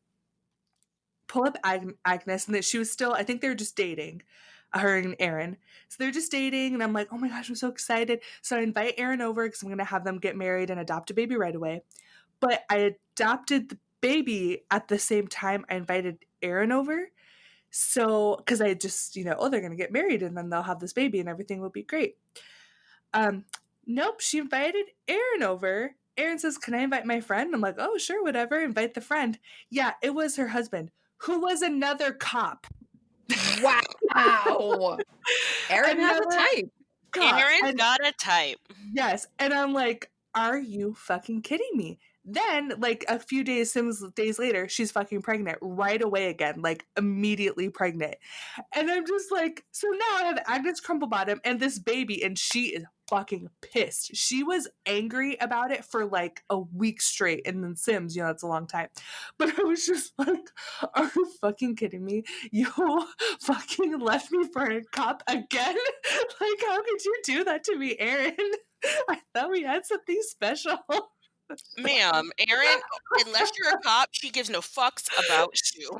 B: pull up Agnes, and that she was still, I think they were just dating, her and Erin. So they're just dating, and I'm like, oh my gosh, I'm so excited. So I invite Erin over because I'm going to have them get married and adopt a baby right away. But I adopted the baby at the same time I invited Erin over. So, because I just, oh, they're going to get married and then they'll have this baby and everything will be great. Nope, she invited Erin over. Erin says, can I invite my friend? I'm like, oh, sure, whatever. Invite the friend. Yeah, it was her husband, who was another cop.
C: Wow. Erin has a type.
A: Erin's got a type.
B: Yes. And I'm like, are you fucking kidding me? Then, like a few days later, she's fucking pregnant right away again, like immediately pregnant. And I'm just like, so now I have Agnes Crumplebottom and this baby, and she is fucking pissed. She was angry about it for like a week straight. And then Sims, it's a long time. But I was just like, are you fucking kidding me? You fucking left me for a cop again? Like, how could you do that to me, Erin? I thought we had something special.
A: Ma'am, Erin, unless you're a cop, she gives no fucks about you.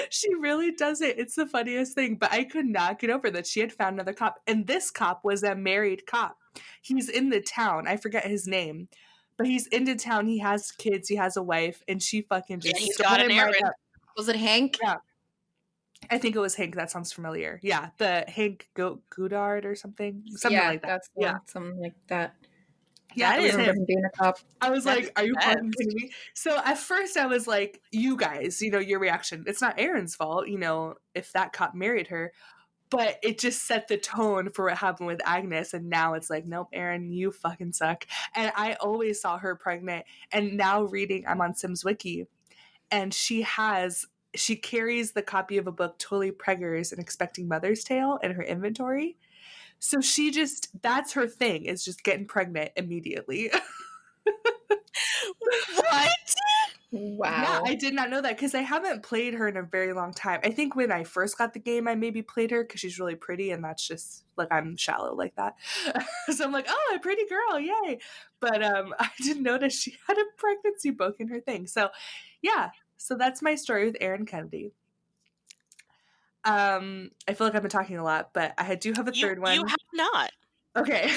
B: She really doesn't. It's the funniest thing. But I could not get over that she had found another cop. And this cop was a married cop. He's in the town. I forget his name. But he's into town. He has kids. He has a wife. And she fucking just
A: he's got an Erin.
B: Right up.
C: Was it Hank?
B: Yeah. I think it was Hank. That sounds familiar. Yeah. The Hank Goodard or something. Something like that.
C: That's
B: yeah.
C: Something like that.
B: Yeah,
C: it was him being a cop.
B: I was like, are you fucking kidding me? So at first I was like, you guys, your reaction. It's not Erin's fault, if that cop married her. But it just set the tone for what happened with Agnes. And now it's like, nope, Erin, you fucking suck. And I always saw her pregnant. And now I'm on Sims Wiki. And she carries the copy of a book, Totally Preggers and Expecting Mother's Tale, in her inventory. So that's her thing, is just getting pregnant immediately.
A: What?
C: Wow.
B: Yeah, I did not know that because I haven't played her in a very long time. I think when I first got the game, I maybe played her because she's really pretty, and that's just, like, I'm shallow like that. So I'm like, oh, a pretty girl, yay. But I didn't notice she had a pregnancy book in her thing. So, yeah. So that's my story with Erin Kennedy. I feel like I've been talking a lot, but I do have a third one.
A: You have not.
B: Okay.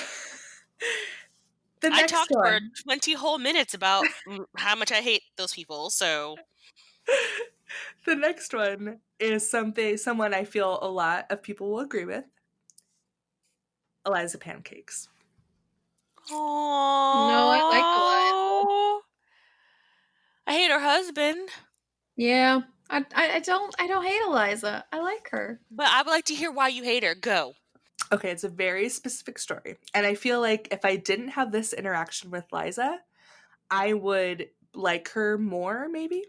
A: I talked for 20 whole minutes about how much I hate those people, so.
B: The next one is someone I feel a lot of people will agree with. Eliza Pancakes.
A: Aww.
C: No, I like Eliza.
A: I hate her husband.
C: Yeah. I don't hate Eliza. I like her.
A: But I would like to hear why you hate her. Go.
B: Okay, it's a very specific story. And I feel like if I didn't have this interaction with Liza, I would like her more, maybe.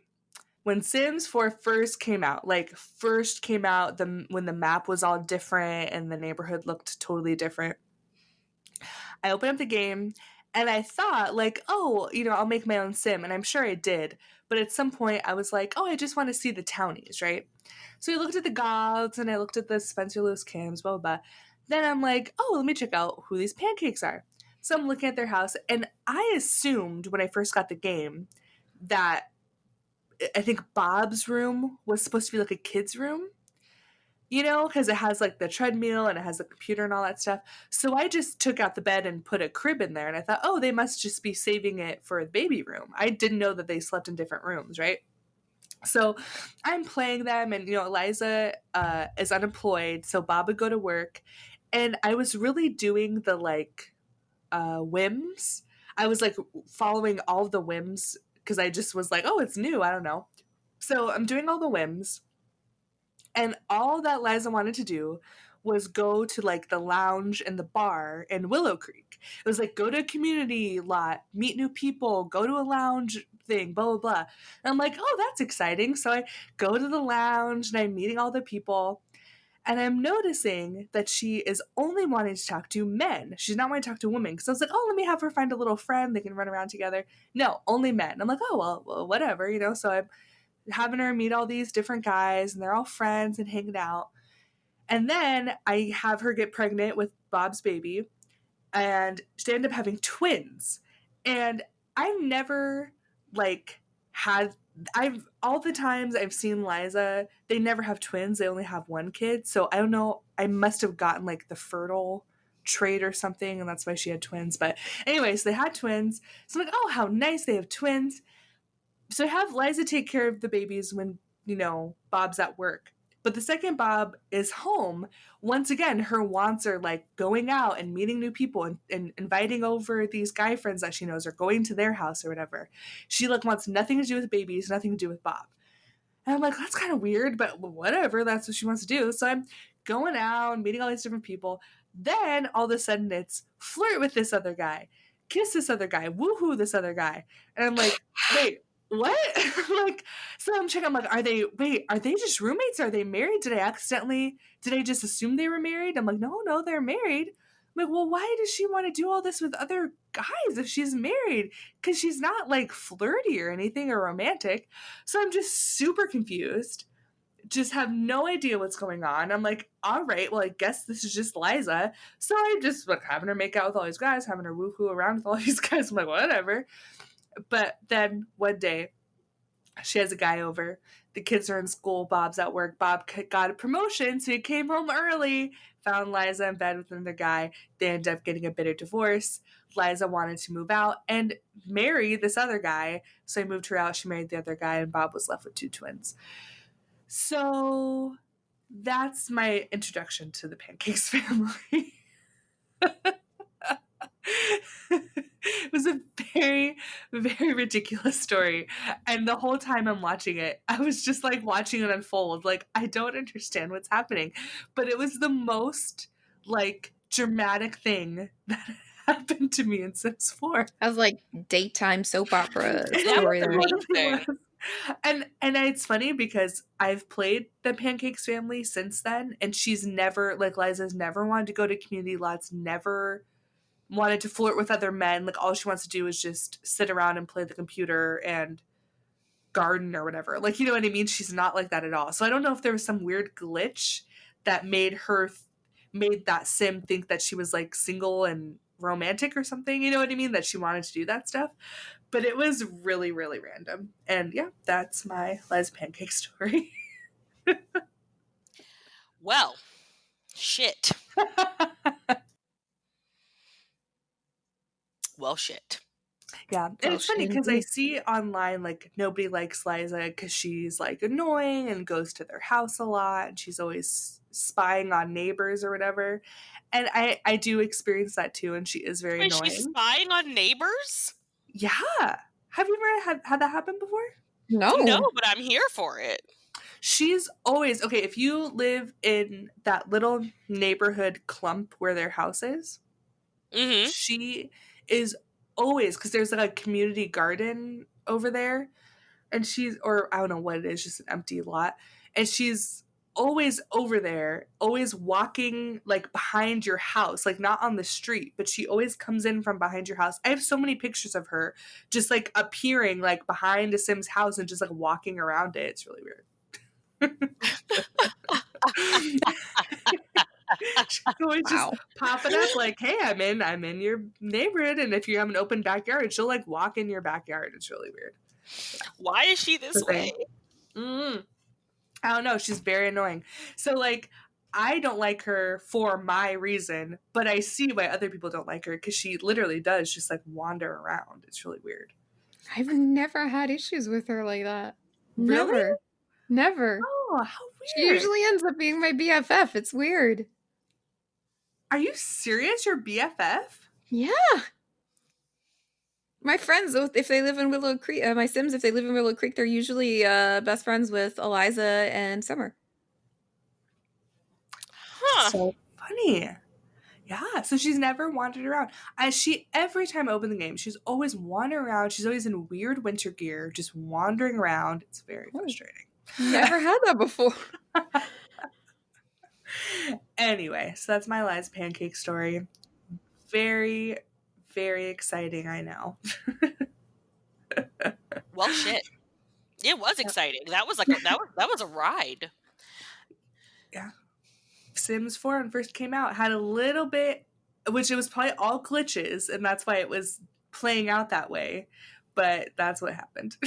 B: When Sims 4 first came out, when the map was all different and the neighborhood looked totally different, I opened up the game and I thought, like, oh, I'll make my own sim. And I'm sure I did. But at some point, I was like, oh, I just want to see the townies, right? So I looked at the gods and I looked at the Spencer Lewis Kims, blah, blah, blah. Then I'm like, oh, let me check out who these pancakes are. So I'm looking at their house, and I assumed when I first got the game that I think Bob's room was supposed to be like a kid's room, because it has like the treadmill and it has the computer and all that stuff. So I just took out the bed and put a crib in there, and I thought, oh, they must just be saving it for the baby room. I didn't know that they slept in different rooms, right? So I'm playing them, and Eliza is unemployed, so Bob would go to work, and I was really doing the whims. I was like following all the whims because I just was like, oh, it's new, I don't know. So I'm doing all the whims, and all that Liza wanted to do was go to like the lounge and the bar in Willow Creek. It was like go to a community lot, meet new people, go to a lounge thing, blah blah blah. And I'm like, oh, that's exciting. So I go to the lounge and I'm meeting all the people. And I'm noticing that she is only wanting to talk to men. She's not wanting to talk to women. Because I was like, oh, let me have her find a little friend. They can run around together. No, only men. I'm like, oh, well, whatever, you know. So I'm having her meet all these different guys, and they're all friends and hanging out. And then I have her get pregnant with Bob's baby, and she ended up having twins. And I've never, like, had I've all the times I've seen Liza, they never have twins. They only have one kid. So I don't know. I must have gotten like the fertile trait or something, and that's why she had twins. But anyways, they had twins. So I'm like, oh, how nice they have twins. So I have Liza take care of the babies when, you know, Bob's at work. But the second Bob is home, once again, her wants are like going out and meeting new people and inviting over these guy friends that she knows or going to their house or whatever. She like wants nothing to do with babies, nothing to do with Bob. And I'm like, that's kind of weird, but whatever, that's what she wants to do. So I'm going out, meeting all these different people. Then all of a sudden it's flirt with this other guy, kiss this other guy, woohoo this other guy. And I'm like, wait, what? Like, so I'm checking, I'm like, are they just roommates? Are they married? Did I just assume they were married? I'm like, no, they're married. I'm like, well, why does she want to do all this with other guys if she's married? Because she's not like flirty or anything or romantic. So I'm just super confused. Just have no idea what's going on. I'm like, all right, well, I guess this is just Liza. So I just like having her make out with all these guys, having her woohoo around with all these guys. I'm like, whatever. But then one day, she has a guy over. The kids are in school. Bob's at work. Bob got a promotion, so he came home early, found Liza in bed with another guy. They ended up getting a bitter divorce. Liza wanted to move out and marry this other guy, so he moved her out. She married the other guy, and Bob was left with two twins. So that's my introduction to the Pancakes family. It was a very, very ridiculous story. And the whole time I'm watching it, I was just like watching it unfold. Like, I don't understand what's happening. But it was the most like dramatic thing that happened to me in Sims 4.
C: I was like daytime soap opera
B: It
C: storyline.
B: totally was. And it's funny because I've played the Pancakes family since then, and she's never, like, Liza's never wanted to go to community lots, never wanted to flirt with other men. Like, all she wants to do is just sit around and play the computer and garden or whatever. Like, you know what I mean? She's not like that at all. So I don't know if there was some weird glitch that made that sim think that she was like single and romantic or something. You know what I mean? That she wanted to do that stuff. But it was really, really random. And yeah, that's my Les Pancake story.
A: Well, shit. Well, shit.
B: Yeah, and it's funny because I see online like nobody likes Liza because she's like annoying and goes to their house a lot and she's always spying on neighbors or whatever. And I do experience that too, and she is very annoying.
A: She's spying on neighbors?
B: Yeah. Have you ever had that happen before?
A: No, but I'm here for it.
B: She's always okay. If you live in that little neighborhood clump where their house is, she is always, because there's like a community garden over there, and she's, or I don't know what it is, just an empty lot, and she's always over there, always walking like behind your house, like not on the street, but she always comes in from behind your house. I have so many pictures of her just like appearing like behind a Sim's house and just like walking around it. It's really weird. She's always just popping up like, hey, I'm in your neighborhood, and if you have an open backyard, she'll like walk in your backyard. It's really weird.
A: Why is she this way?
B: I don't know. She's very annoying. So like, I don't like her for my reason, but I see why other people don't like her because she literally does just like wander around. It's really weird.
C: I've never had issues with her like that.
B: Really?
C: Never.
B: Oh, how weird.
C: She usually ends up being my BFF. It's weird.
B: Are you serious? Your BFF?
C: Yeah. My friends, if they live in Willow Creek, my Sims, if they live in Willow Creek, they're usually best friends with Eliza and Summer.
B: So funny. Yeah, so she's never wandered around. Every time I open the game, she's always wandering around. She's always in weird winter gear, just wandering around. It's very frustrating.
C: Never had that before.
B: Anyway, so that's my Liza pancake story. Very, very exciting, I know.
A: Well, shit. It was exciting. That was that was a ride.
B: Yeah. Sims 4 when first came out had a little bit, which it was probably all glitches, and that's why it was playing out that way. But that's what happened.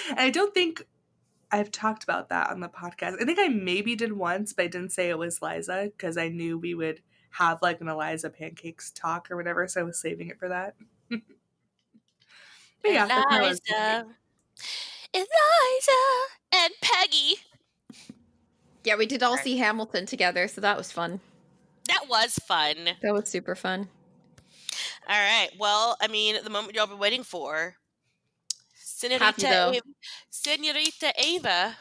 B: And I don't think I've talked about that on the podcast. I think I maybe did once, but I didn't say it was Liza because I knew we would have like an Eliza pancakes talk or whatever, so I was saving it for that. But yeah, that's my Liza pancake.
A: Eliza and Peggy.
C: Yeah, we did all see Hamilton together, so that was fun.
A: That was fun.
C: That was super fun.
A: All right. Well, I mean, the moment y'all been waiting for.
C: Happy, though.
A: Senorita Ava.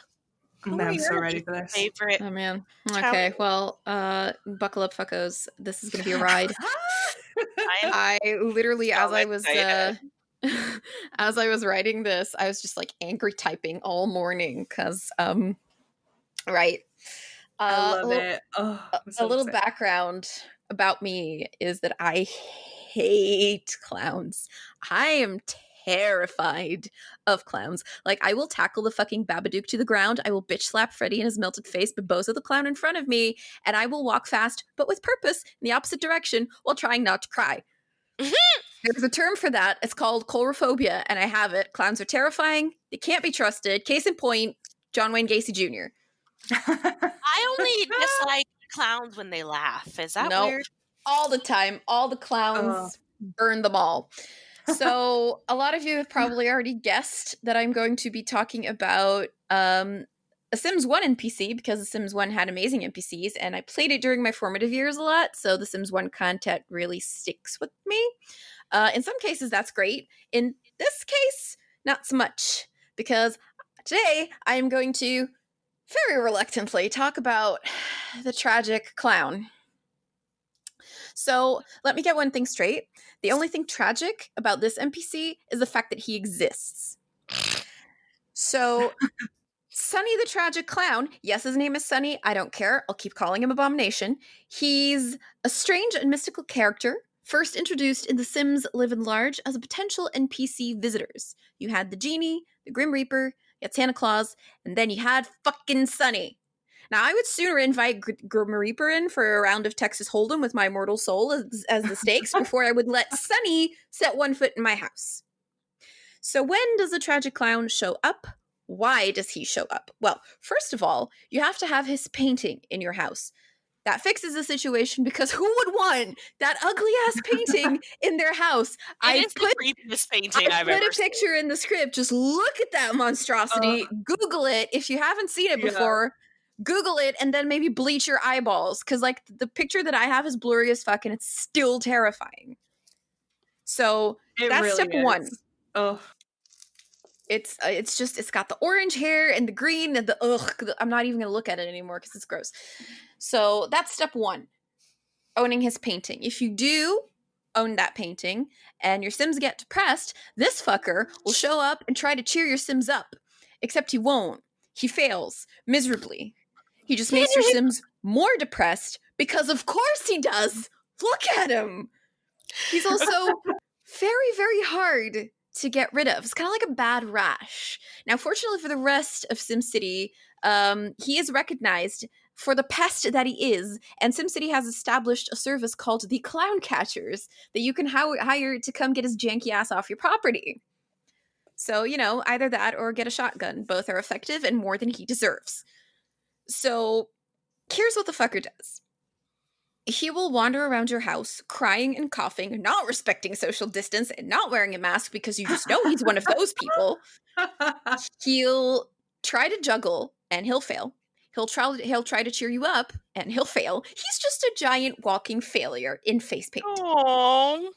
B: I'm so ready for this.
A: Favorite.
C: Oh, man. Okay, well, buckle up, fuckos. This is going to be a ride. I literally,
A: so
C: as I was as I was writing this, I was just like angry typing all morning because right.
B: I love it. Oh,
C: a little background about me is that I hate clowns. I am terrified of clowns. Like, I will tackle the fucking Babadook to the ground. I will bitch slap Freddy in his melted face, Barboza the clown in front of me, and I will walk fast, but with purpose, in the opposite direction, while trying not to cry. There's a term for that. It's called coulrophobia, and I have it. Clowns are terrifying. They can't be trusted. Case in point, John Wayne Gacy Jr.
A: I only dislike clowns when they laugh. Is that weird?
C: All the time. All the clowns, burn them all. So a lot of you have probably already guessed that I'm going to be talking about a Sims 1 NPC because The Sims 1 had amazing NPCs, and I played it during my formative years a lot, so The Sims 1 content really sticks with me. In some cases, that's great. In this case, not so much, because today I am going to very reluctantly talk about the tragic clown. So let me get one thing straight. The only thing tragic about this NPC is the fact that he exists. So Sunny the tragic clown, yes, his name is Sunny, I don't care, I'll keep calling him Abomination. He's a strange and mystical character, first introduced in The Sims Live and Large as a potential NPC visitors. You had the Genie, the Grim Reaper, you had Santa Claus, and then you had fucking Sunny. Now, I would sooner invite Grim Reaper in for a round of Texas Hold'em with my immortal soul as the stakes before I would let Sunny set one foot in my house. So when does the tragic clown show up? Why does he show up? Well, first of all, you have to have his painting in your house. That fixes the situation because who would want that ugly-ass painting in their house?
A: It is the creepiest painting I've ever seen.
C: I put a picture in the script. Just look at that monstrosity. Google it. If you haven't seen it before, Google it and then maybe bleach your eyeballs. Because, like, the picture that I have is blurry as fuck and it's still terrifying. So that's really step one.
B: Oh.
C: It's got the orange hair and the green and I'm not even gonna look at it anymore because it's gross. So that's step one, owning his painting. If you do own that painting and your Sims get depressed, this fucker will show up and try to cheer your Sims up. Except he won't. He fails miserably. He just makes your Sims more depressed because of course he does. Look at him. He's also very, very hard to get rid of. It's kind of like a bad rash. Now, fortunately for the rest of SimCity, he is recognized for the pest that he is, and SimCity has established a service called the Clown Catchers that you can hire to come get his janky ass off your property. So, either that or get a shotgun. Both are effective and more than he deserves. So, here's what the fucker does. He will wander around your house, crying and coughing, not respecting social distance, and not wearing a mask because you just know he's one of those people. He'll try to juggle, and he'll fail. He'll try to cheer you up, and he'll fail. He's just a giant walking failure in face paint.
A: Aww.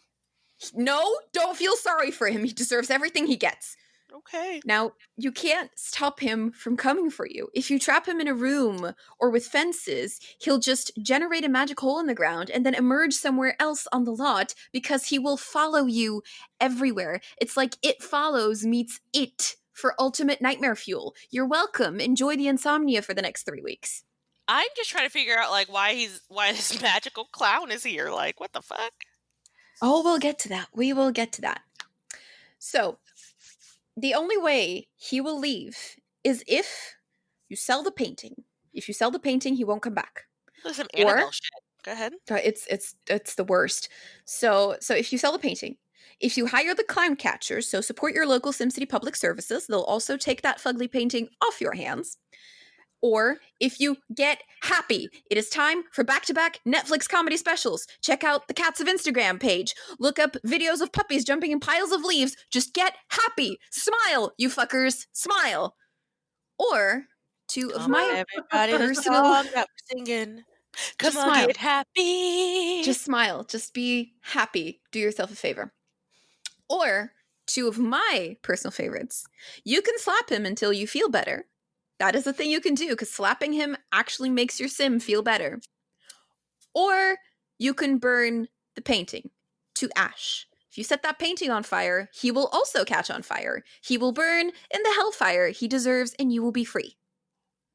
C: No, don't feel sorry for him. He deserves everything he gets.
A: Okay.
C: Now, you can't stop him from coming for you. If you trap him in a room or with fences, he'll just generate a magic hole in the ground and then emerge somewhere else on the lot because he will follow you everywhere. It's like It Follows meets It for ultimate nightmare fuel. You're welcome. Enjoy the insomnia for the next 3 weeks.
A: I'm just trying to figure out like why this magical clown is here. Like, what the fuck?
C: Oh, we'll get to that. We will get to that. So, the only way he will leave is if you sell the painting. If you sell the painting, he won't come back.
A: This is some
C: Or
A: Annabelle shit. Go ahead.
C: it's the worst. So if you sell the painting, if you hire the clown catchers, so support your local SimCity public services, they'll also take that fugly painting off your hands. Or if you get happy, it is time for back-to-back Netflix comedy specials. Check out the Cats of Instagram page. Look up videos of puppies jumping in piles of leaves. Just get happy. Smile, you fuckers. Smile. Or two of my
A: everybody, the
C: personal...
A: song that we're singing. Come
C: Just
A: on,
C: smile.
A: get happy.
C: Just smile. Just be happy. Do yourself a favor. Or two of my personal favorites. You can slap him until you feel better. That is a thing you can do because slapping him actually makes your sim feel better. Or you can burn the painting to ash. If you set that painting on fire, he will also catch on fire. He will burn in the hellfire he deserves and you will be free.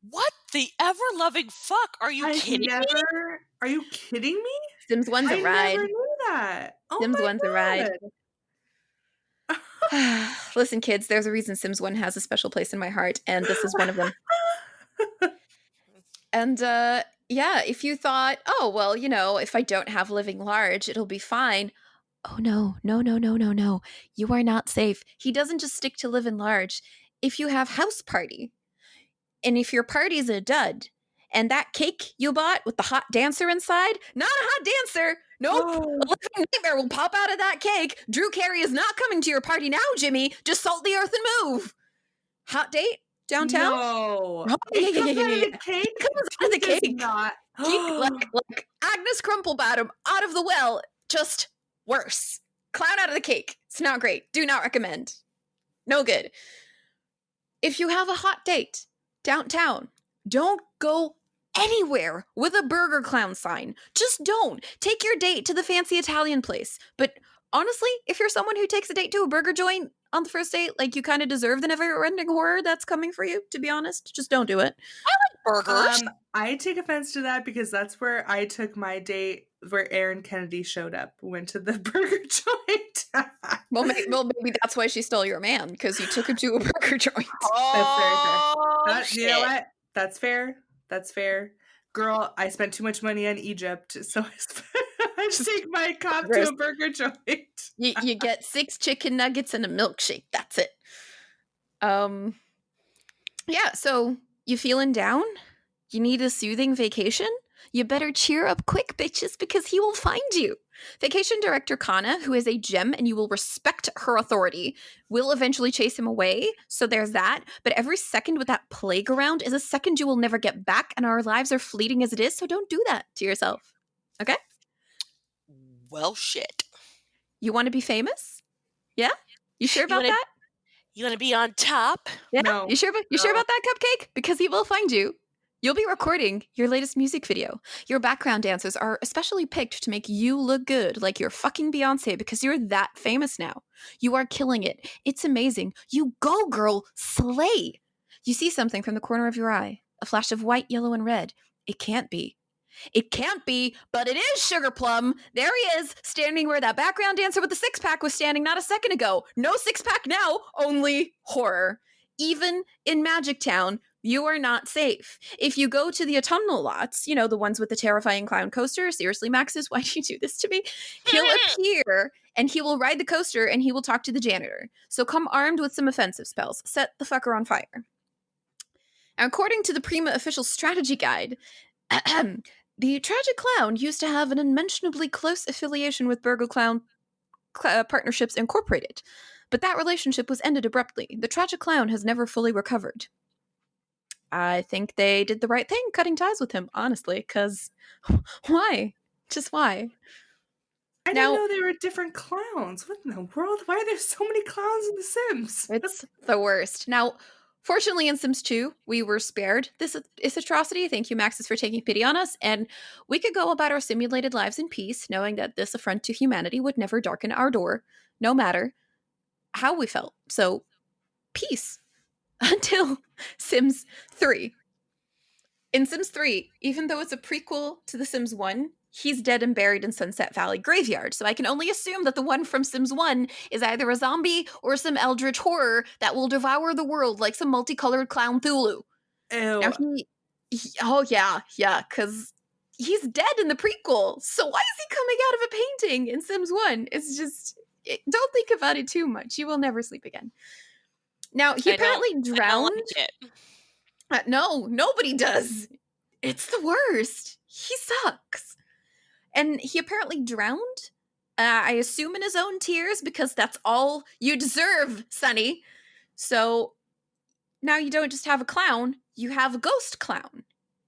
A: What the ever-loving fuck? Are you kidding me?
B: Are you kidding me?
C: Sims 1's a ride.
B: I never knew that. Oh
C: Sims
B: my
C: 1's a ride. Listen, kids, there's a reason Sims 1 has a special place in my heart, and this is one of them. And, yeah, if you thought, oh, well, if I don't have living large, it'll be fine. Oh, no. You are not safe. He doesn't just stick to living large. If you have house party, and if your party's a dud, and that cake you bought with the hot dancer inside, not a hot dancer. Nope. A living nightmare will pop out of that cake. Drew Carey is not coming to your party now, Jimmy. Just salt the earth and move. Hot date downtown?
B: No.
C: Oh, yeah.
B: It comes out of the cake?
C: It comes out of the
B: Does
C: cake.
B: not.
C: like Agnes Crumplebottom out of the well, just worse. Clown out of the cake. It's not great. Do not recommend. No good. If you have a hot date downtown, don't go anywhere with a burger clown sign. Just don't. Take your date to the fancy Italian place. But honestly, if you're someone who takes a date to a burger joint on the first date, like, you kind of deserve the never-ending horror that's coming for you, to be honest. Just don't do it.
A: I like burgers.
B: I take offense to that because that's where I took my date where Aaron Kennedy showed up. Went to the burger joint.
C: Well, maybe that's why she stole your man, because you took her to a burger joint.
A: Oh,
B: That's very fair. You know what? That's fair. That's fair. Girl, I spent too much money on Egypt, so I take my cop to a burger joint.
C: You get 6 chicken nuggets and a milkshake. That's it. Yeah, so you feeling down? You need a soothing vacation? You better cheer up quick, bitches, because he will find you. Vacation director Kana, who is a gem and you will respect her authority, will eventually chase him away, so there's that. But every second with that playground is a second you will never get back, and our lives are fleeting as it is, so don't do that to yourself. Okay?
A: Well, shit.
C: You want to be famous? Yeah? You sure about that?
A: You want to be on top?
C: Yeah?
B: No.
C: You sure about that, Cupcake? Because he will find you. You'll be recording your latest music video. Your background dancers are especially picked to make you look good, like you're fucking Beyonce, because you're that famous now. You are killing it. It's amazing. You go, girl. Slay. You see something from the corner of your eye. A flash of white, yellow, and red. It can't be. It can't be, but it is Sugar Plum. There he is, standing where that background dancer with the six-pack was standing not a second ago. No six-pack now, only horror. Even in Magic Town, you are not safe. If you go to the autumnal lots, the ones with the terrifying clown coaster, seriously, Maxis, why do you do this to me? He'll appear, and he will ride the coaster, and he will talk to the janitor. So come armed with some offensive spells. Set the fucker on fire. Now, according to the Prima official strategy guide, the tragic clown used to have an unmentionably close affiliation with Burger Clown Partnerships Incorporated, but that relationship was ended abruptly. The tragic clown has never fully recovered. I think they did the right thing cutting ties with him, honestly, because why? Just why?
B: I didn't
C: Now,
B: know there were different clowns. What in the world? Why are there so many clowns in The Sims?
C: it's the worst. Now, fortunately, in Sims 2, we were spared this atrocity. Thank you, Maxis, for taking pity on us. And we could go about our simulated lives in peace, knowing that this affront to humanity would never darken our door, no matter how we felt. So, peace. Until Sims 3. In Sims 3, even though it's a prequel to The Sims 1, he's dead and buried in Sunset Valley Graveyard. So I can only assume that the one from Sims 1 is either a zombie or some eldritch horror that will devour the world like some multicolored clown Thulu.
B: Ew.
C: Now oh yeah, because he's dead in the prequel. So why is he coming out of a painting in Sims 1? It's just, don't think about it too much. You will never sleep again. Now, he apparently drowned.
A: I don't like it.
C: No, nobody does. It's the worst. He sucks. And he apparently drowned, I assume in his own tears, because that's all you deserve, Sonny. So now you don't just have a clown, you have a ghost clown.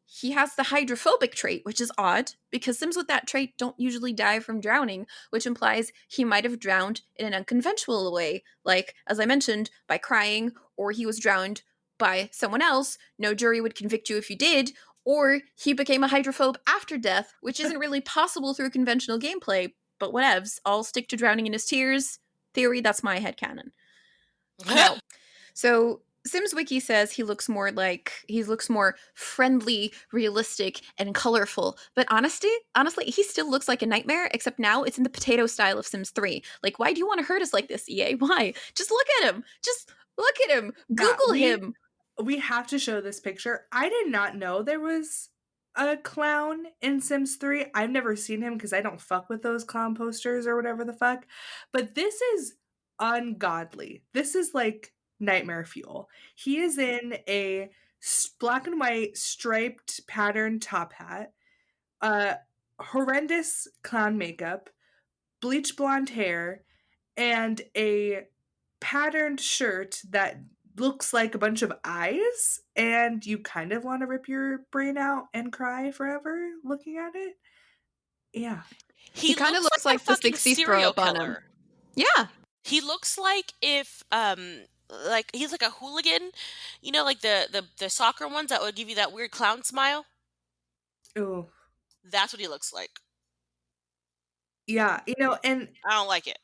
C: He has the hydrophobic trait, which is odd, because Sims with that trait don't usually die from drowning, which implies he might have drowned in an unconventional way, like, as I mentioned, by crying, or he was drowned by someone else. No jury would convict you if you did, or he became a hydrophobe after death, which isn't really possible through conventional gameplay, but whatevs. I'll stick to drowning in his tears. Theory, that's my headcanon. No. So Sims Wiki says he looks more friendly, realistic, and colorful. But honestly, he still looks like a nightmare, except now it's in the potato style of Sims 3. Like, why do you want to hurt us like this, EA? Why? Just look at him. Just look at him. Google him.
B: We have to show this picture. I did not know there was a clown in Sims 3. I've never seen him because I don't fuck with those clown posters or whatever the fuck. But this is ungodly. This is like nightmare fuel. He is in a black and white striped patterned top hat, horrendous clown makeup, bleach blonde hair, and a patterned shirt that looks like a bunch of eyes, and you kind of want to rip your brain out and cry forever looking at it. Yeah.
C: He kind of looks like the 60s
A: serial
C: throw up on him. Yeah.
A: He looks like if like he's like a hooligan, you know, like the soccer ones that would give you that weird clown smile.
B: Oh.
A: That's what he looks like.
B: Yeah, you know, and
A: I don't like it.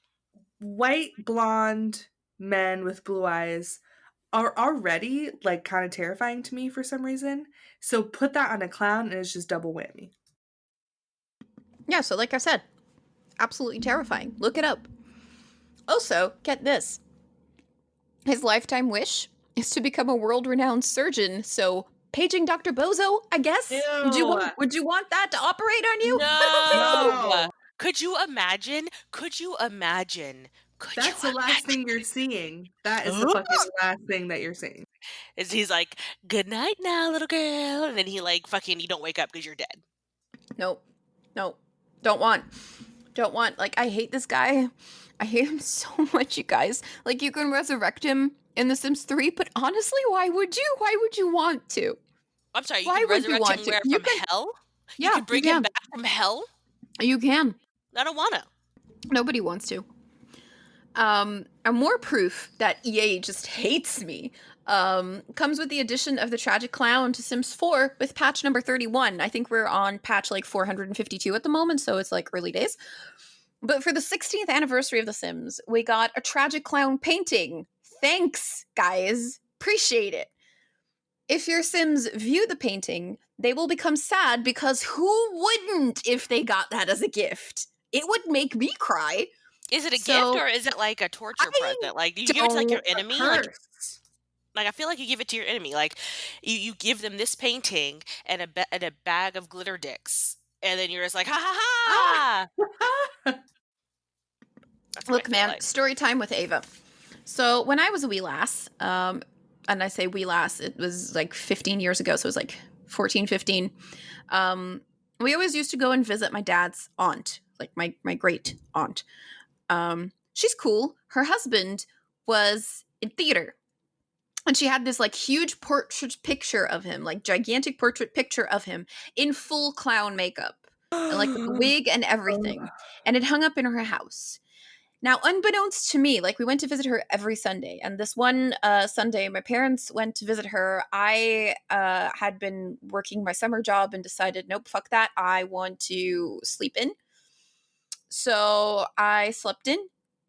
B: White blonde men with blue eyes are already like kind of terrifying to me for some reason. So put that on a clown and it's just double whammy.
C: Yeah, so like I said, absolutely terrifying. Look it up. Also, get this. His lifetime wish is to become a world-renowned surgeon, so paging Dr. Bozo, I guess?
B: Ew.
C: Would you want that to operate on you?
A: No. Could you imagine?
B: That's the last thing you're seeing. That is the fucking last thing that you're seeing.
A: Is he's like, good night now, little girl. And then he like fucking, you don't wake up because you're dead.
C: Nope. Don't want. Like, I hate this guy. I hate him so much, you guys. Like, you can resurrect him in The Sims 3, but honestly, why would you? Why would you want to?
A: I'm sorry, you can resurrect him from hell?
C: Yeah,
A: you can bring him back from hell?
C: You can.
A: I don't want to.
C: Nobody wants to. And more proof that EA just hates me comes with the addition of the Tragic Clown to Sims 4 with patch number 31. I think we're on patch like 452 at the moment, so it's like early days. But for the 16th anniversary of The Sims, we got a Tragic Clown painting. Thanks, guys. Appreciate it. If your Sims view the painting, they will become sad because who wouldn't if they got that as a gift? It would make me cry.
A: Is it a gift or is it like a torture present? Like, do you give it to like your enemy? Like I feel like you give it to your enemy. Like, you give them this painting and a bag of glitter dicks, and then you're just like, ha ha ha!
C: Look, man, like. Story time with Ava. So when I was a wee lass, and I say wee lass, it was like 15 years ago, so it was like 14, 15. We always used to go and visit my dad's aunt, like my great aunt. She's cool. Her husband was in theater. And she had this like huge portrait picture of him, like gigantic portrait picture of him in full clown makeup. and like with the wig and everything.
B: Oh.
C: And it hung up in her house. Now, unbeknownst to me, like we went to visit her every Sunday. And this one Sunday, my parents went to visit her. I had been working my summer job and decided, nope, fuck that. I want to sleep in. So I slept in.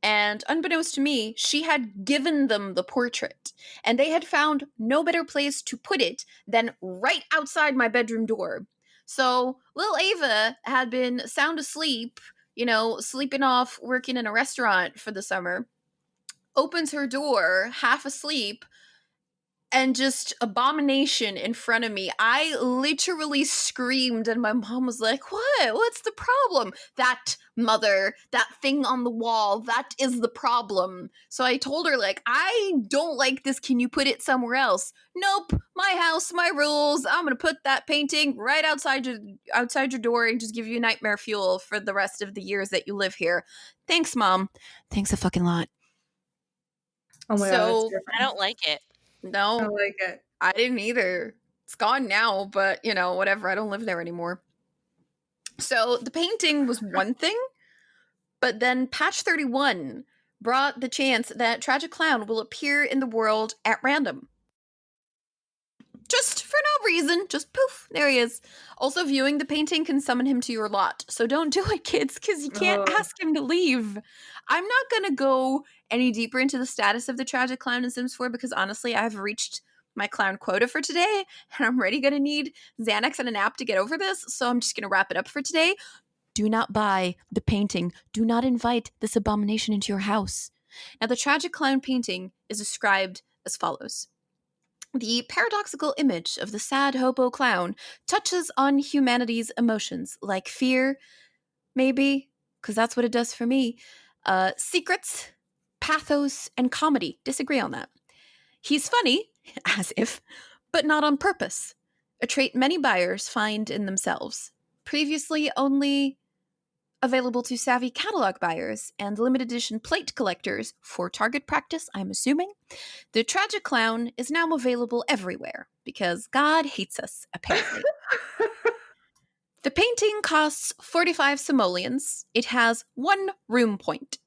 C: And unbeknownst to me, she had given them the portrait. And they had found no better place to put it than right outside my bedroom door. So little Ava had been sound asleep, sleeping off, working in a restaurant for the summer, opens her door, half asleep, and just abomination in front of me. I literally screamed, and my mom was like, "What? What's the problem?" "That, mother, that thing on the wall, that is the problem." So I told her, like, "I don't like this. Can you put it somewhere else?" "Nope, my house, my rules. I'm gonna put that painting right outside your door and just give you nightmare fuel for the rest of the years that you live here." "Thanks, Mom." "Thanks a fucking lot."
B: Oh my god, that's
C: So
A: I
B: different.
A: don't like it.
B: I
C: no,
B: like it.
C: I didn't either. It's gone now, but whatever. I don't live there anymore. So the painting was one thing, but then Patch 31 brought the chance that Tragic Clown will appear in the world at random. Just for no reason, just poof, there he is. Also, viewing the painting can summon him to your lot, so don't do it, kids, because you can't
B: Oh.
C: ask him to leave. I'm not gonna go any deeper into the status of the Tragic Clown in Sims 4 because honestly, I've reached my clown quota for today, and I'm already gonna need Xanax and a nap to get over this, so I'm just gonna wrap it up for today. Do not buy the painting. Do not invite this abomination into your house. Now, the Tragic Clown painting is described as follows. The paradoxical image of the sad hobo clown touches on humanity's emotions, like fear, maybe, because that's what it does for me, secrets, pathos, and comedy. Disagree on that. He's funny, as if, but not on purpose, a trait many buyers find in themselves. Previously only available to savvy catalog buyers and limited edition plate collectors for target practice, I'm assuming, the Tragic Clown is now available everywhere because God hates us, apparently. The painting costs 45 simoleons. It has 1 room point.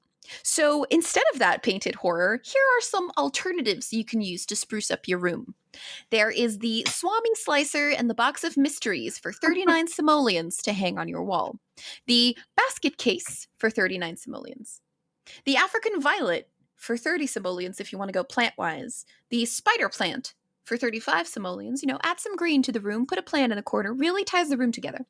C: So instead of that painted horror, here are some alternatives you can use to spruce up your room. There is the Swami Slicer and the Box of Mysteries for 39 simoleons to hang on your wall. The Basket Case for 39 simoleons. The African Violet for 30 simoleons if you want to go plant-wise. The Spider Plant for 35 simoleons. Add some green to the room, put a plant in the corner, really ties the room together.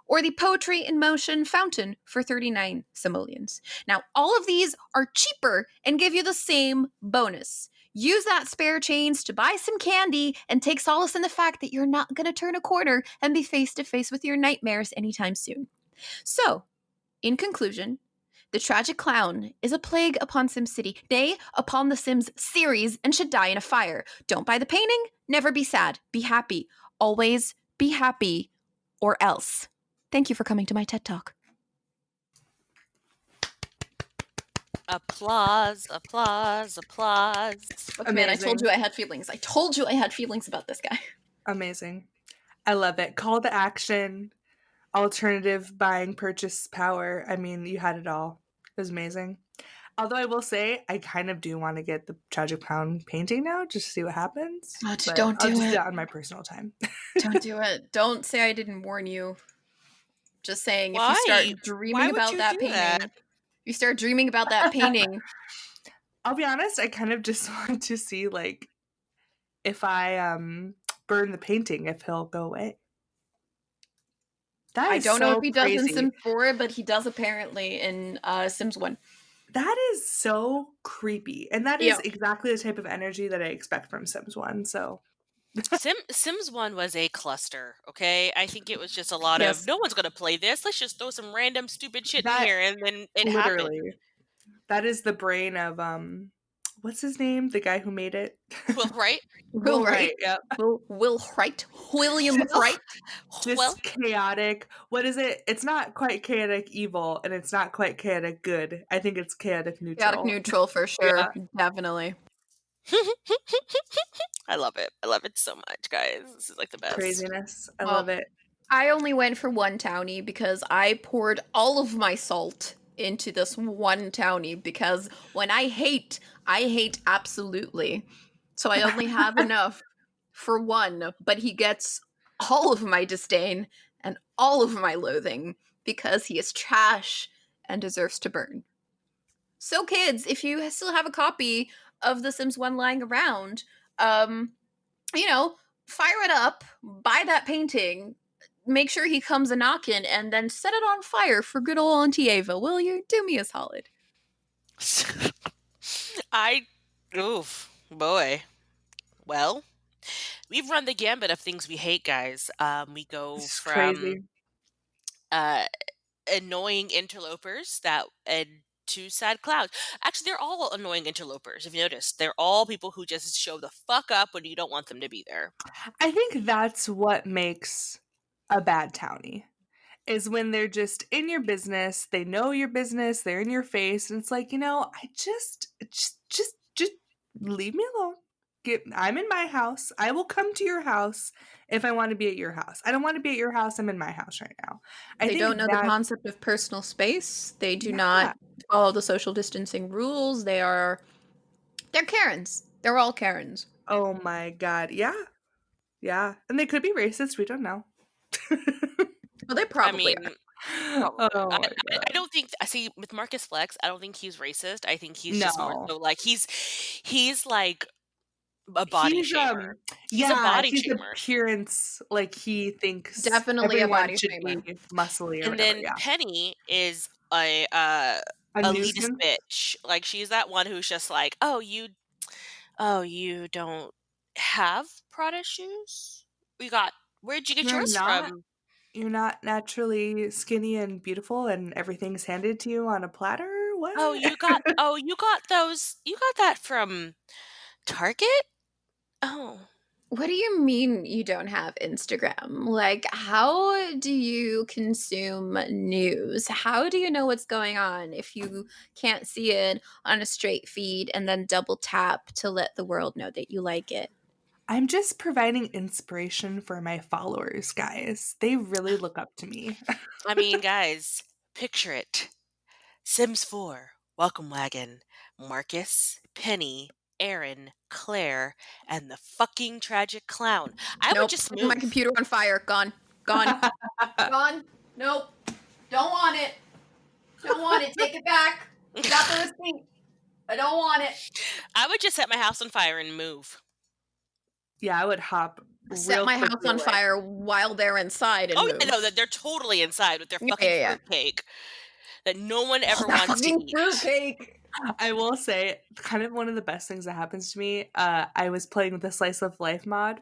C: Or the Poetry in Motion Fountain for 39 simoleons. Now, all of these are cheaper and give you the same bonus. Use that spare change to buy some candy and take solace in the fact that you're not going to turn a corner and be face to face with your nightmares anytime soon. So, in conclusion, the Tragic Clown is a plague upon SimCity, nay, upon the Sims series, and should die in a fire. Don't buy the painting, never be sad, be happy. Always be happy, or else. Thank you for coming to my TED Talk.
A: Applause, applause, applause.
C: Look, man, I told you I had feelings. I told you I had feelings about this guy.
B: Amazing. I love it. Call to action, alternative buying purchase power. I mean, you had it all. It was amazing. Although I will say, I kind of do want to get the Tragic Clown painting now, just to see what happens.
C: Don't do
B: I'll just
C: it.
B: do that on my personal time.
C: Don't do it. Don't say I didn't warn you. Just saying,
A: Why?
C: if you start dreaming about that painting, you start dreaming about that painting.
B: I'll be honest, I kind of just want to see, like, if I burn the painting, if he'll go away.
C: I don't know if he does in
B: crazy.
C: Sims 4, but he does apparently in Sims 1.
B: That is so creepy. And that is exactly the type of energy that I expect from Sims 1, so...
A: Sims 1 was a cluster, okay? I think it was just a lot of, no one's going to play this. Let's just throw some random stupid shit in here, and then it happened.
B: That is the brain of, what's his name? The guy who made it?
A: Will Wright?
B: Will Wright, yep.
C: Will Wright? William Wright?
B: Just chaotic. What is it? It's not quite chaotic evil, and it's not quite chaotic good. I think it's chaotic neutral.
C: Chaotic neutral for sure. Yeah. Definitely.
A: I love it. I love it so much, guys. This is like the best.
B: Craziness. I love it.
C: I only went for one townie because I poured all of my salt into this one townie because when I hate absolutely. So I only have enough for one, but he gets all of my disdain and all of my loathing because he is trash and deserves to burn. So kids, if you still have a copy of The Sims 1 lying around, um, you know, fire it up, buy that painting, make sure he comes a knocking, and then set it on fire for good old Auntie Ava, will you? Do me a solid.
A: I, oof, boy. Well, we've run the gambit of things we hate, guys. We go
B: It's
A: from
B: crazy.
A: uh, annoying interlopers that and to sad clowns. Actually, they're all annoying interlopers. If you notice, they're all people who just show the fuck up when you don't want them to be there.
B: I think that's what makes a bad townie. Is when they're just in your business, they know your business, they're in your face, and it's like, I just leave me alone. I'm in my house. I will come to your house if I want to be at your house. I don't want to be at your house. I'm in my house right now. I
C: They
B: think
C: don't know the
B: that,
C: concept of personal space. They do
B: yeah.
C: not follow the social distancing rules. They're Karens. They're all Karens.
B: Oh my god. Yeah. Yeah. And they could be racist. We don't know.
C: Well, they
A: I
C: probably
A: mean,
C: are.
A: probably.
B: Oh my
A: I
B: god.
A: don't think. I see with Marcus Flex. I don't think he's racist. I think he's just more
B: No.
A: so like he's like a body
B: He's
A: shamer. He's a
B: yeah,
A: body
B: his
A: shamer.
B: appearance, like, he thinks
C: Definitely a
B: everyone
C: body
B: should
C: shamer.
B: be muscly or
A: And
B: whatever,
A: then
B: yeah.
A: Penny is
B: A
A: elitist
B: nuisance?
A: bitch. Like she's that one who's just like, oh you don't have Prada shoes? We got where'd you get
B: You're
A: yours
B: not
A: from?
B: you're not naturally skinny and beautiful and everything's handed to you on a platter?
A: Oh,
B: What?
A: you got those you got that from Target? Oh.
C: What do you mean you don't have Instagram? Like, how do you consume news? How do you know what's going on if you can't see it on a straight feed and then double tap to let the world know that you like it?
B: I'm just providing inspiration for my followers, guys. They really look up to me.
A: I mean, guys, picture it. Sims 4, Welcome Wagon, Marcus, Penny, Aaron, Claire, and the fucking tragic clown. I would
C: Nope.
A: just
C: Setting my
A: move.
C: computer on fire. Gone. Gone. Gone. Nope. Don't want it. Don't want it. Take it back. Got the receipt. I don't want it.
A: I would just set my house on fire and move.
B: Yeah, I would hop
C: Set
B: real
C: my house
B: quickly
C: on
B: away.
C: fire while they're inside and
A: Oh, yeah,
C: move.
A: no, that they're totally inside with their
C: Yeah,
A: fucking
C: yeah, yeah.
A: fruitcake that no one ever
C: That
A: wants to
C: fucking
A: eat.
C: fruitcake.
B: I will say, kind of one of the best things that happens to me, I was playing with the Slice of Life mod,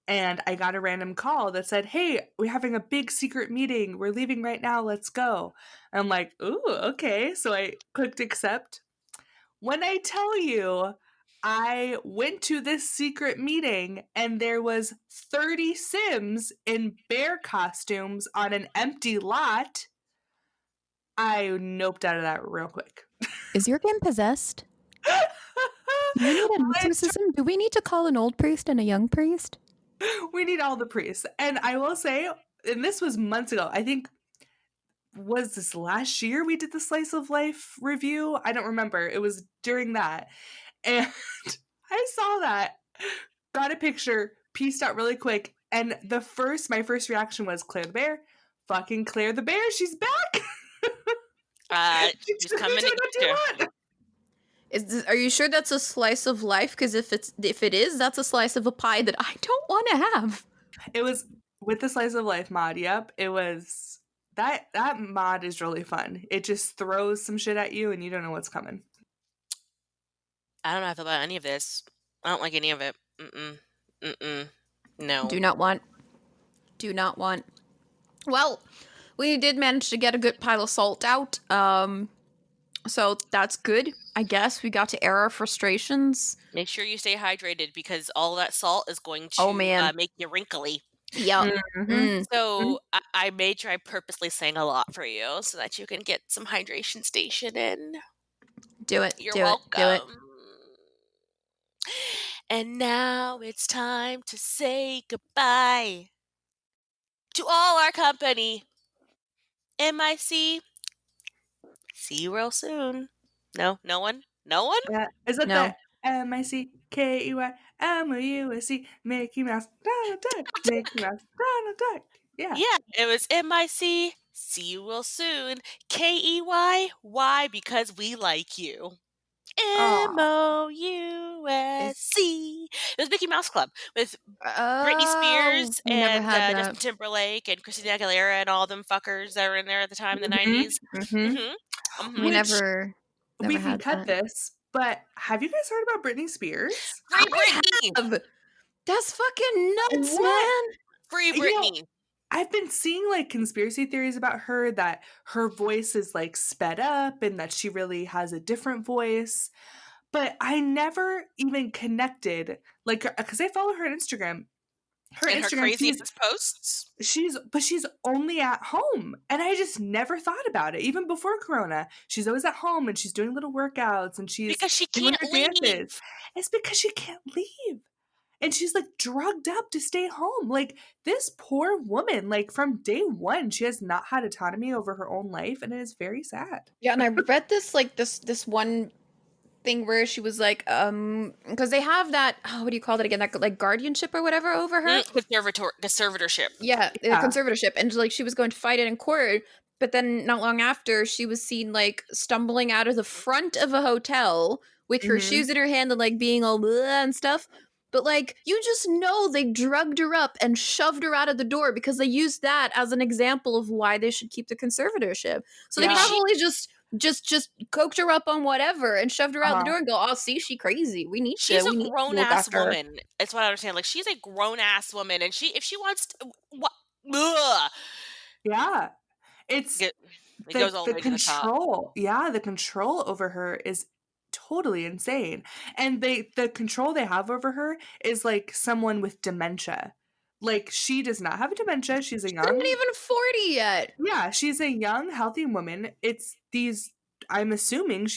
B: and I got a random call that said, "Hey, we're having a big secret meeting. We're leaving right now. Let's go." And I'm like, "Ooh, okay." So I clicked accept. When I tell you, I went to this secret meeting and there was 30 Sims in bear costumes on an empty lot, I noped out of that real quick.
D: Is your game possessed? Do you need an
B: Lit-
D: exorcism? Do we need to call an old priest and a young priest?
B: we need all the priests. And I will say, and this was months ago, I think, was this last year we did the Slice of Life review? I don't remember. It was during that. And I saw that, got a picture, pieced out really quick, and my first reaction was Claire the Bear. Fucking Claire the Bear, she's back! She
A: Just
B: took me
A: coming
B: to
A: to
B: an
A: get you.
B: empty lot!
C: Are you sure that's a slice of life? Because if it is, that's a slice of a pie that I don't want to have.
B: It was with the Slice of Life mod, yep. It was that mod is really fun. It just throws some shit at you and you don't know what's coming.
A: I don't know how I feel about any of this. I don't like any of it. Mm-mm. Mm-mm. No.
C: Do not want. Do not want. Well, we did manage to get a good pile of salt out. So that's good. I guess we got to air our frustrations.
A: Make sure you stay hydrated because all that salt is going
C: Oh
A: to
C: man.
A: make you wrinkly.
C: Yep.
B: Mhm.
A: So I made sure I purposely sang a lot for you so that you can get some hydration station in.
C: Do it.
A: You're
C: Do it. Do it.
A: welcome. And now it's time to say goodbye. To all our company, MIC. See you real soon. No, no one, no one.
B: Is that
C: No.
B: the MICKEYMOUSE Mickey Mouse Donald Duck Mickey Mouse Donald Duck? Yeah.
A: Yeah, it was MIC. See you real soon. KEY. Why? Because we like you.
B: Aw.
A: MOUSC. It was Mickey Mouse Club with Britney
C: Oh,
A: Spears
C: we never
A: and
C: had
A: Justin
C: that.
A: Timberlake and Christina Aguilera and all them fuckers that were in there at the time in the
B: Mhm,
A: 90s.
B: mhm.
A: Mm-hmm.
C: We
A: Mm-hmm.
B: Which
C: never
B: we can
C: had
B: cut
C: that.
B: this, but have you guys heard about Britney Spears?
A: Free
C: I
A: Britney!
C: have. That's fucking nuts,
B: What?
C: man.
A: Free
B: You know,
A: Britney!
B: I've been seeing, like, conspiracy theories about her that her voice is, like, sped up and that she really has a different voice, but I never even connected, like, because I follow her on Instagram. Her
A: And her
B: Instagram,
A: crazy ass posts.
B: she's only at home, and I just never thought about it, even before Corona. She's always at home, and she's doing little workouts, and she's
A: Because she
B: doing
A: can't
B: her dances.
A: leave.
B: It's because she can't leave. And she's, like, drugged up to stay home. Like, this poor woman, like, from day one, she has not had autonomy over her own life, and it is very sad.
C: Yeah, and I read this like this one thing where she was like, because they have that, oh, what do you call it again? That like guardianship or whatever over her.
A: Conservatorship.
C: Yeah, the
B: Yeah.
C: conservatorship, and like she was going to fight it in court, but then not long after, she was seen like stumbling out of the front of a hotel with her
B: Mhm.
C: shoes in her hand and like being all blah and stuff. But like you just know they drugged her up and shoved her out of the door because they used that as an example of why they should keep the conservatorship. So they
B: Yeah.
C: probably just coked her up on whatever and shoved her out the
B: Uh-huh.
C: door and go, oh, see, she crazy. We need
A: She's
C: to
A: a grown
C: look
A: ass
C: after her.
A: woman. That's what I understand. Like she's a grown ass woman, and if she wants to, what? Ugh.
B: Yeah. It's
A: It goes all the
B: the
A: way to the top.
B: control. Yeah, the control over her is totally insane. And the control they have over her is like someone with dementia. Like, she does not have a dementia. She's a
C: She's not
B: young
C: even 40 yet.
B: Yeah, she's a young, healthy woman. It's these I'm assuming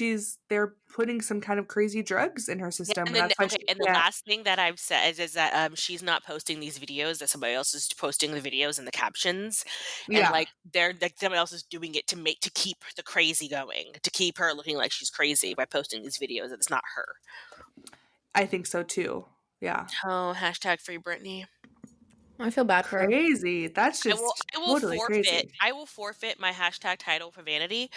B: they're putting some kind of crazy drugs in her
A: Yeah,
B: system,
A: and
B: and
A: then
B: that's why
A: okay,
B: she
A: and the
B: can't.
A: last thing that I've said is that she's not posting these videos, that somebody else is posting the videos and the captions, and
B: Yeah,
A: like they're like somebody else is doing it to keep the crazy going, to keep her looking like she's crazy by posting these videos that it's not her.
B: I think so too. Yeah.
A: Oh, hashtag free Britney.
C: I feel bad for her.
B: Crazy. That's just
A: I will
B: totally
A: forfeit.
B: crazy.
A: I will forfeit my hashtag title for vanity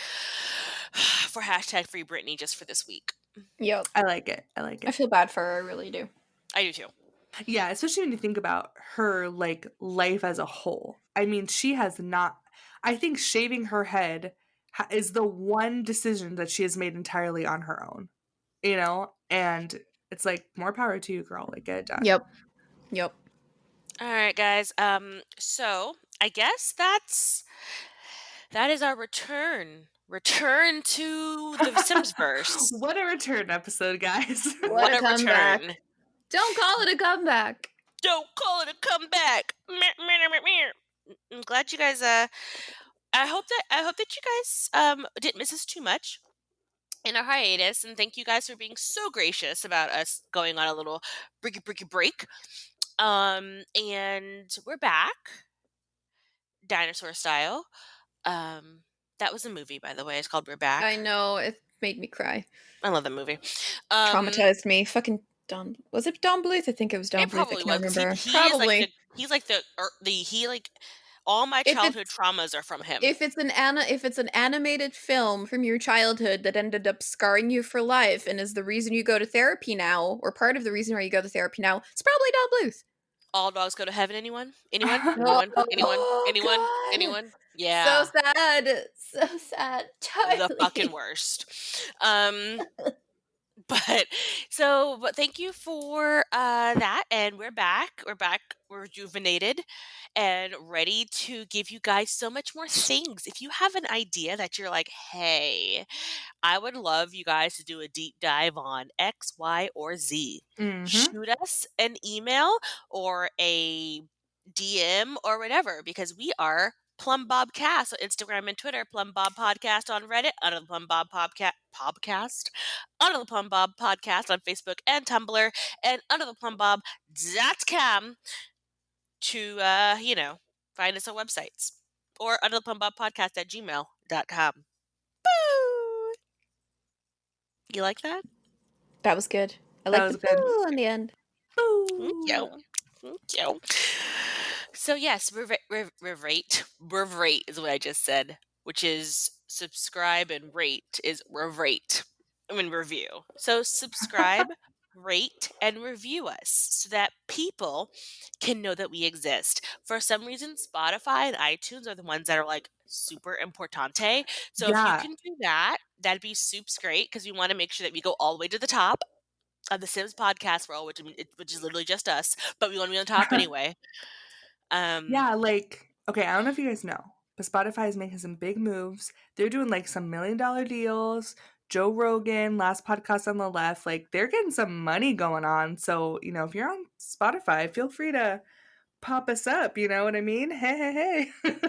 A: for hashtag free Britney just for this week.
C: Yep.
B: I like it. I like
C: I
B: it.
C: feel bad for her. I really do.
A: I do too.
B: Yeah, especially when you think about her, like, life as a whole. I mean, she has not I think shaving her head is the one decision that she has made entirely on her own, you know? And it's like, more power to you, girl. Like, get it done.
C: Yep. Yep.
A: All right, guys. So I guess that is our return. Return to the Simsverse.
B: What a return episode, guys.
C: What a
A: a
C: comeback.
A: return.
C: Don't call it a comeback.
A: Don't call it a comeback. I'm glad you guys I hope that you guys didn't miss us too much in our hiatus, and thank you guys for being so gracious about us going on a little breaky break. And we're back, dinosaur style. That was a movie, by the way. It's called We're Back.
C: I know. It made me cry.
A: I love that movie.
C: Traumatized me. Fucking Don. Was it Don Bluth? I think it was Don
A: It
C: Bluth. I
A: probably
C: can't
A: was. 'Cause
C: remember.
A: He is
C: Probably.
A: like he's like he like all my
C: If
A: childhood
C: it's
A: traumas are from him.
C: if it's an animated film from your childhood that ended up scarring you for life and is the reason you go to therapy now, or part of the reason why you go to therapy now, it's probably Don Bluth.
A: All dogs go to heaven. Anyone? Anyone?
C: Oh,
A: Anyone? Anyone? Anyone?
C: God.
A: Anyone? Yeah.
C: So sad. So sad.
A: The fucking
C: Charlie.
A: worst. But thank you for that, and we're back. We're rejuvenated and ready to give you guys so much more things. If you have an idea that you're like, hey, I would love you guys to do a deep dive on X, Y, or Z,
B: Mhm.
A: shoot us an email or a DM or whatever, because we are Plum Bob Cast on Instagram and Twitter, Plum Bob Podcast on Reddit, Under the Plum Bob Podcast, Under the Plum Bob Podcast on Facebook and Tumblr, and Under the Plum Bob.com to Find us on websites or under the plumbobbpodcast@gmail.com. Boo! You like that?
C: That was good. I
B: That
C: like the
B: was good.
C: boo in the end.
A: Thank you. Thank you. So yes, revrate is what I just said, which is subscribe and rate is revrate. I mean review. So subscribe, rate, and review us so that people can know that we exist. For some reason, Spotify and iTunes are the ones that are like super importante. So if you
B: Yeah.
A: can do that, that'd be soups great because we want to make sure that we go all the way to the top of the Sims podcast world, which is literally just us, but we want to be on top anyway.
B: Yeah, like, okay, I don't know if you guys know, but Spotify is making some big moves. They're doing like some $1 million deals. Joe Rogan, last podcast on the left, like they're getting some money going on. So, if you're on Spotify, feel free to pop us up. You know what I mean? Hey, hey.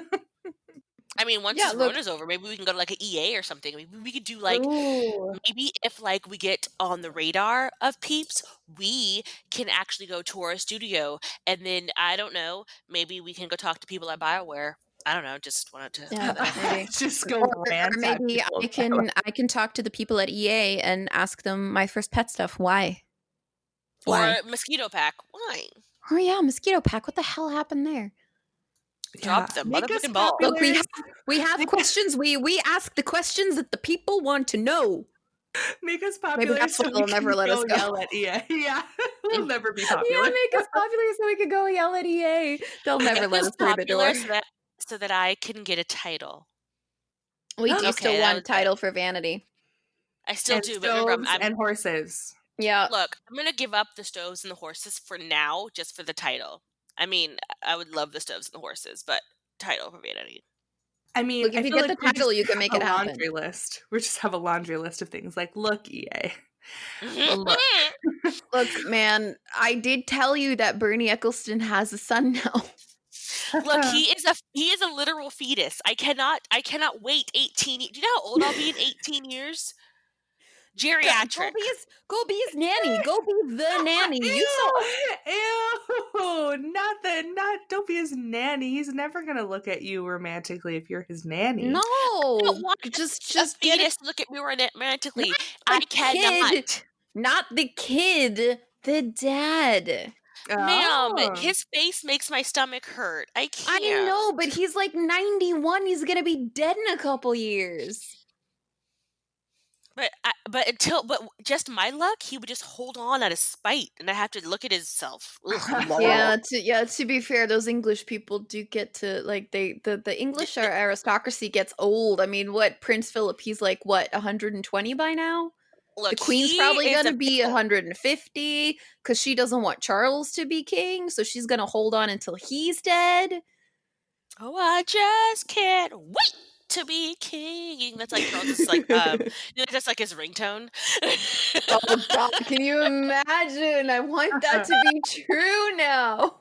A: I mean, once
C: Yeah,
A: this
C: look.
A: Rona's over, maybe we can go to like an EA or something. Maybe we could do like
C: Ooh.
A: maybe if like we get on the radar of peeps, we can actually go tour a studio, and then I don't know, maybe we can go talk to people at BioWare. I don't know. Just wanted to
C: Yeah,
A: throw that out there.
C: maybe.
B: Just go
C: Or
B: rant at
C: maybe
B: people.
C: I can talk to the people at EA and ask them my first pet stuff. Why?
A: Or
C: Why?
A: mosquito pack. Why?
C: Oh yeah, mosquito pack. What the hell happened there?
A: Drop
B: Yeah,
A: the
B: make us
A: motherfucking ball.
C: Look,
B: popular.
C: we have
B: Make-
C: questions. We ask the questions that the people want to know.
B: Make us
C: Maybe
B: popular
C: that's
B: so
C: why
B: we
C: they'll
B: can
C: never let us
B: go
C: go.
B: yell at EA. Yeah, we'll never be
C: Yeah,
B: popular.
C: make us popular so we can go yell at EA. They'll never
A: Make
C: let
A: us
C: us through the door.
A: popular so that I can get a title.
C: We do
A: Okay,
C: still
A: that was
C: want
A: it.
C: title for Vanity.
A: I still
B: And
A: do, but remember,
B: stoves and horses.
C: Yeah.
A: look, I'm gonna give up the stoves and the horses for now, just for the title. I mean, I would love the stoves and the horses, but title for Vanity.
B: I mean,
C: Look, if
B: I
C: you
B: feel
C: get
B: like
C: the
B: we
C: title,
B: just
C: you can
B: have
C: make
B: a
C: it happen.
B: laundry list. We just have a laundry list of things like, look, EA.
C: Look, look, man, I did tell you that Bernie Eccleston has a son now.
A: Look, he is a literal fetus. I cannot wait 18 Do you know how old I'll be in 18 years? Geriatric.
C: Go be his nanny. Go be the nanny. You saw
B: Ew, don't be his nanny. He's never gonna look at you romantically if you're his nanny.
A: I don't
C: no.
A: want
C: Just
A: a
C: get it.
A: fetus to look at me romantically.
C: The
A: I cannot.
C: kid, not the kid. The dad.
A: Ma'am,
B: Oh.
A: his face makes my stomach hurt. I
C: I
A: can't.
C: know, but he's like 91. He's gonna be dead in a couple years.
A: But just my luck, he would just hold on out of spite, and I have to look at himself. Ugh, lol.
C: Yeah, to be fair, those English people do get to like the English aristocracy gets old. I mean, what Prince Philip, he's like what, 120 by now?
A: Look,
C: The Queen's
A: he
C: probably
A: is
C: gonna
A: a
C: be
A: pickle.
C: 150 because she doesn't want Charles to be king, so she's gonna hold on until he's dead.
A: Oh, I just can't wait to be king. That's like Charles's that's like his ringtone.
C: Oh God, can you imagine? I want that to be true now.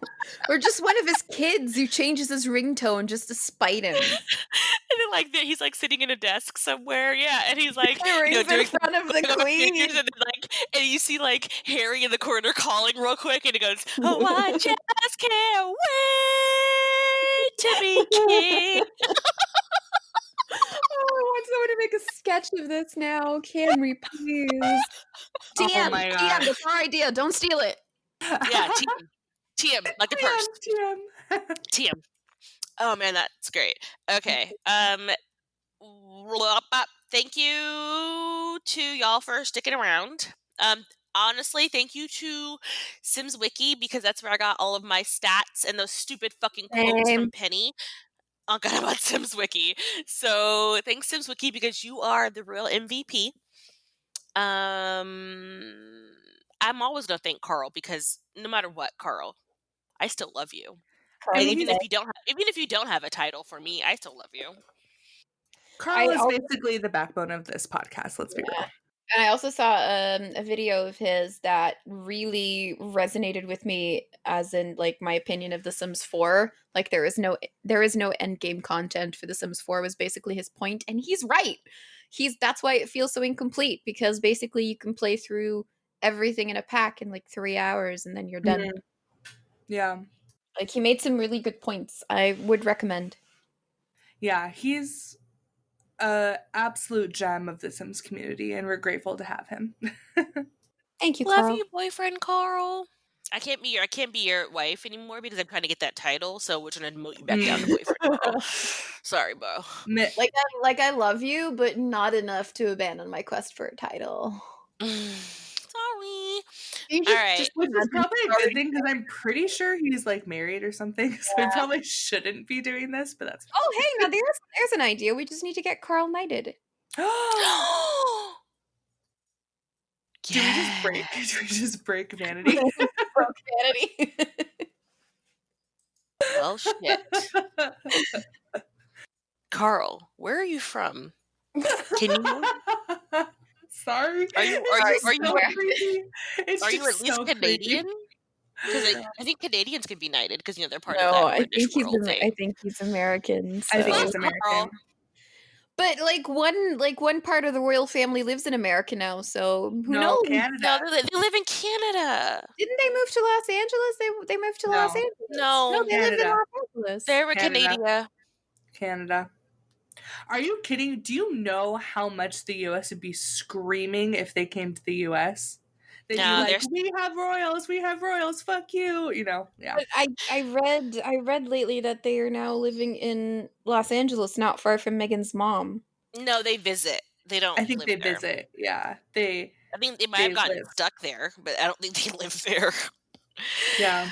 C: Or just one of his kids who changes his ringtone just to spite him.
A: And then he's like sitting in a desk somewhere, yeah, and he's like,
C: He rings in
A: doing
C: front of the
A: fingers,
C: queen.
A: and then and you see like Harry in the corner calling real quick, and he goes, "Oh, I just can't wait to be king."
C: Oh, I want someone to make a sketch of this now. Can we please?
B: Oh
C: TM,
B: my
C: TM,
B: gosh.
C: that's our idea. Don't steal it.
A: Yeah, TM, like the purse. TM. Oh man, that's great. Okay. Thank you to y'all for sticking around. Honestly, thank you to Sims Wiki because that's where I got all of my stats and those stupid fucking quotes from
C: Same.
A: Penny. Oh god, about Sims Wiki. So thanks Sims Wiki because you are the real MVP. I'm always gonna thank Carl because no matter what, Carl, I still love you. And even if you don't have a title for me, I still love you.
B: Carl is basically the backbone of this podcast, let's be real.
C: And I also saw a video of his that really resonated with me, as in like my opinion of The Sims 4. Like there is no end game content for The Sims 4 was basically his point, and he's right. That's why it feels so incomplete, because basically you can play through everything in a pack in like 3 hours and then you're done.
B: Yeah.
C: Like, he made some really good points. I would recommend.
B: Yeah, he's a absolute gem of the Sims community, and we're grateful to have him.
C: Thank you,
A: Love
C: Carl.
A: you, boyfriend Carl. I can't be your wife anymore because I'm trying to get that title, so we're trying to demote you back down to boyfriend Carl. Sorry, bro.
C: Like I love you, but not enough to abandon my quest for a title.
A: Sorry.
C: You
A: All right.
B: Which is probably a good thing because I'm pretty sure he's like married or something, so we probably shouldn't be doing this, but that's
C: Oh, hey, now there's an idea. We just need to get Carl knighted.
B: Do we just break? Do we just break vanity?
C: Vanity.
A: Well, shit. Carl, where are you from? Can you?
B: Sorry.
A: Are you
B: It's
A: are
B: just
A: you
B: so creepy. It's
A: are you at
B: just
A: least
B: so
A: Canadian?
B: creepy.
A: Because I think Canadians can be knighted because they're part of
C: No,
A: that
C: I
A: British
C: think he's
A: world thing.
C: American.
B: I think
C: so-
B: he's
A: Carl.
B: American.
C: But one part of the royal family lives in America now, so who
B: No,
C: knows?
B: Canada.
A: No, they live in Canada.
C: Didn't they move to Los Angeles? They moved to Los
B: No.
C: Angeles.
A: No.
C: they live in
B: Canada.
C: Los Angeles.
A: They're in
B: Canada.
A: Canada.
B: Canada. Are you kidding? Do you know how much the US would be screaming if they came to the US? They'd
A: No,
B: be like,
A: they're-
B: we have royals, fuck you. You know, yeah.
C: But I read lately that they are now living in Los Angeles, not far from Megan's mom.
A: No, they visit. They don't
B: I think
A: live
B: they
A: there.
B: visit. Yeah.
A: I think they might have gotten stuck there, but I don't think they live there.
B: Yeah.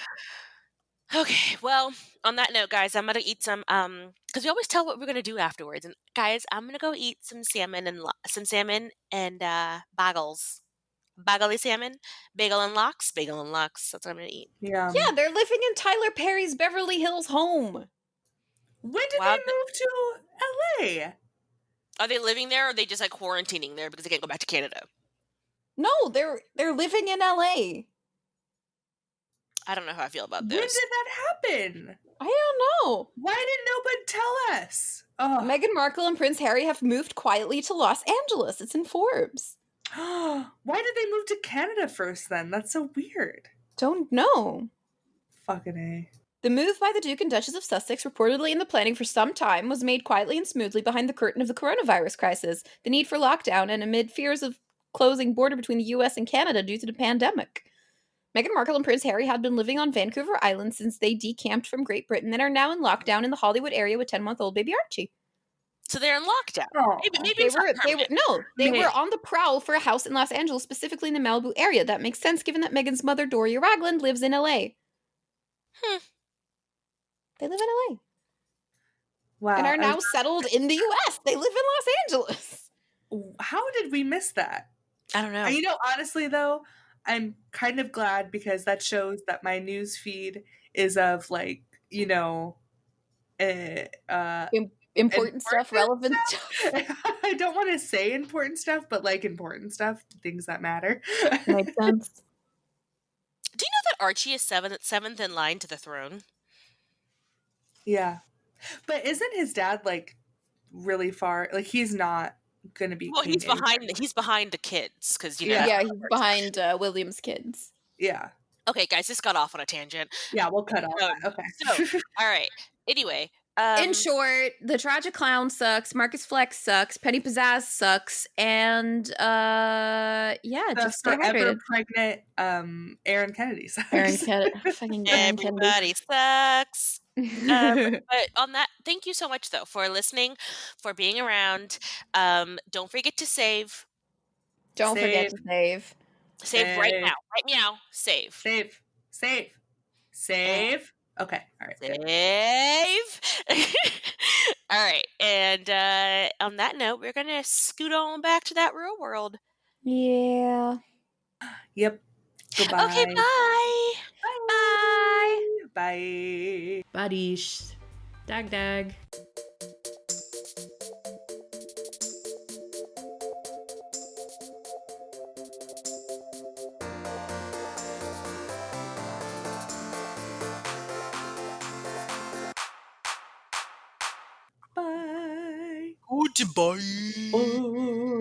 A: Okay, well, on that note, guys, I'm gonna eat some because we always tell what we're gonna do afterwards. And guys, I'm gonna go eat some salmon and bagels, bagely salmon, bagel and lox. That's what I'm gonna eat.
B: Yeah.
C: Yeah, they're living in Tyler Perry's Beverly Hills home.
B: When did
A: Wow,
B: they move to LA?
A: are they living there or are they just like quarantining there because they can't go back to Canada?
C: No, they're living in LA.
A: I don't know how I feel about
B: When
A: this.
B: did that happen?
C: I don't know.
B: Why didn't nobody tell us? Oh.
C: Meghan Markle and Prince Harry have moved quietly to Los Angeles. It's in Forbes.
B: Why did they move to Canada first then? That's so weird.
C: Don't know.
B: Fucking A.
C: The move by the Duke and Duchess of Sussex, reportedly in the planning for some time, was made quietly and smoothly behind the curtain of the coronavirus crisis, the need for lockdown, and amid fears of closing border between the US and Canada due to the pandemic. Meghan Markle and Prince Harry had been living on Vancouver Island since they decamped from Great Britain and are now in lockdown in the Hollywood area with 10-month-old baby Archie.
A: So they're in lockdown.
B: Oh.
A: Maybe it's not permanent.
C: They were on the prowl for a house in Los Angeles, specifically in the Malibu area. That makes sense given that Meghan's mother, Doria Ragland, lives in LA. They live in LA.
B: Wow.
C: And are now settled in the US. They live in Los Angeles.
B: How did we miss that?
A: I don't know.
B: You know, honestly though, I'm kind of glad because that shows that my news feed is of like, you know,
C: Important stuff, relevant stuff.
B: I don't want to say important stuff, but like important stuff, things that matter.
C: Makes sense.
A: Do you know that Archie is seventh in line to the throne?
B: Yeah. But isn't his dad like really far? Like he's not gonna be.
A: Well,
B: king
A: he's behind.
B: anytime.
A: He's behind the kids because you know.
B: Yeah.
C: Yeah, he's behind William's kids.
B: Yeah.
A: Okay, guys, this got off on a tangent.
B: Yeah, we'll cut off.
A: So-
B: that. Okay.
A: So, all right. Anyway,
C: In short, the Tragic Clown sucks, Marcus Flex sucks, Penny Pizzazz sucks, and yeah,
B: the
C: just stay
B: forever
C: hydrated.
B: pregnant Aaron Kennedy sucks.
C: Fucking Aaron Kennedy.
A: everybody sucks. But on that, thank you so much though for listening, for being around. Don't forget to save.
C: Don't forget to save.
A: Save right
B: Save.
A: now. Right now. Save.
B: Save. Okay. All right. Good.
A: Save. All right. And on that note, we're going to scoot on back to that real world.
C: Yeah.
B: Yep. Goodbye.
A: Okay, bye.
B: Bye. Bye.
D: Badish. Dag dag.
B: Bye.
A: Goodbye.
B: Oh.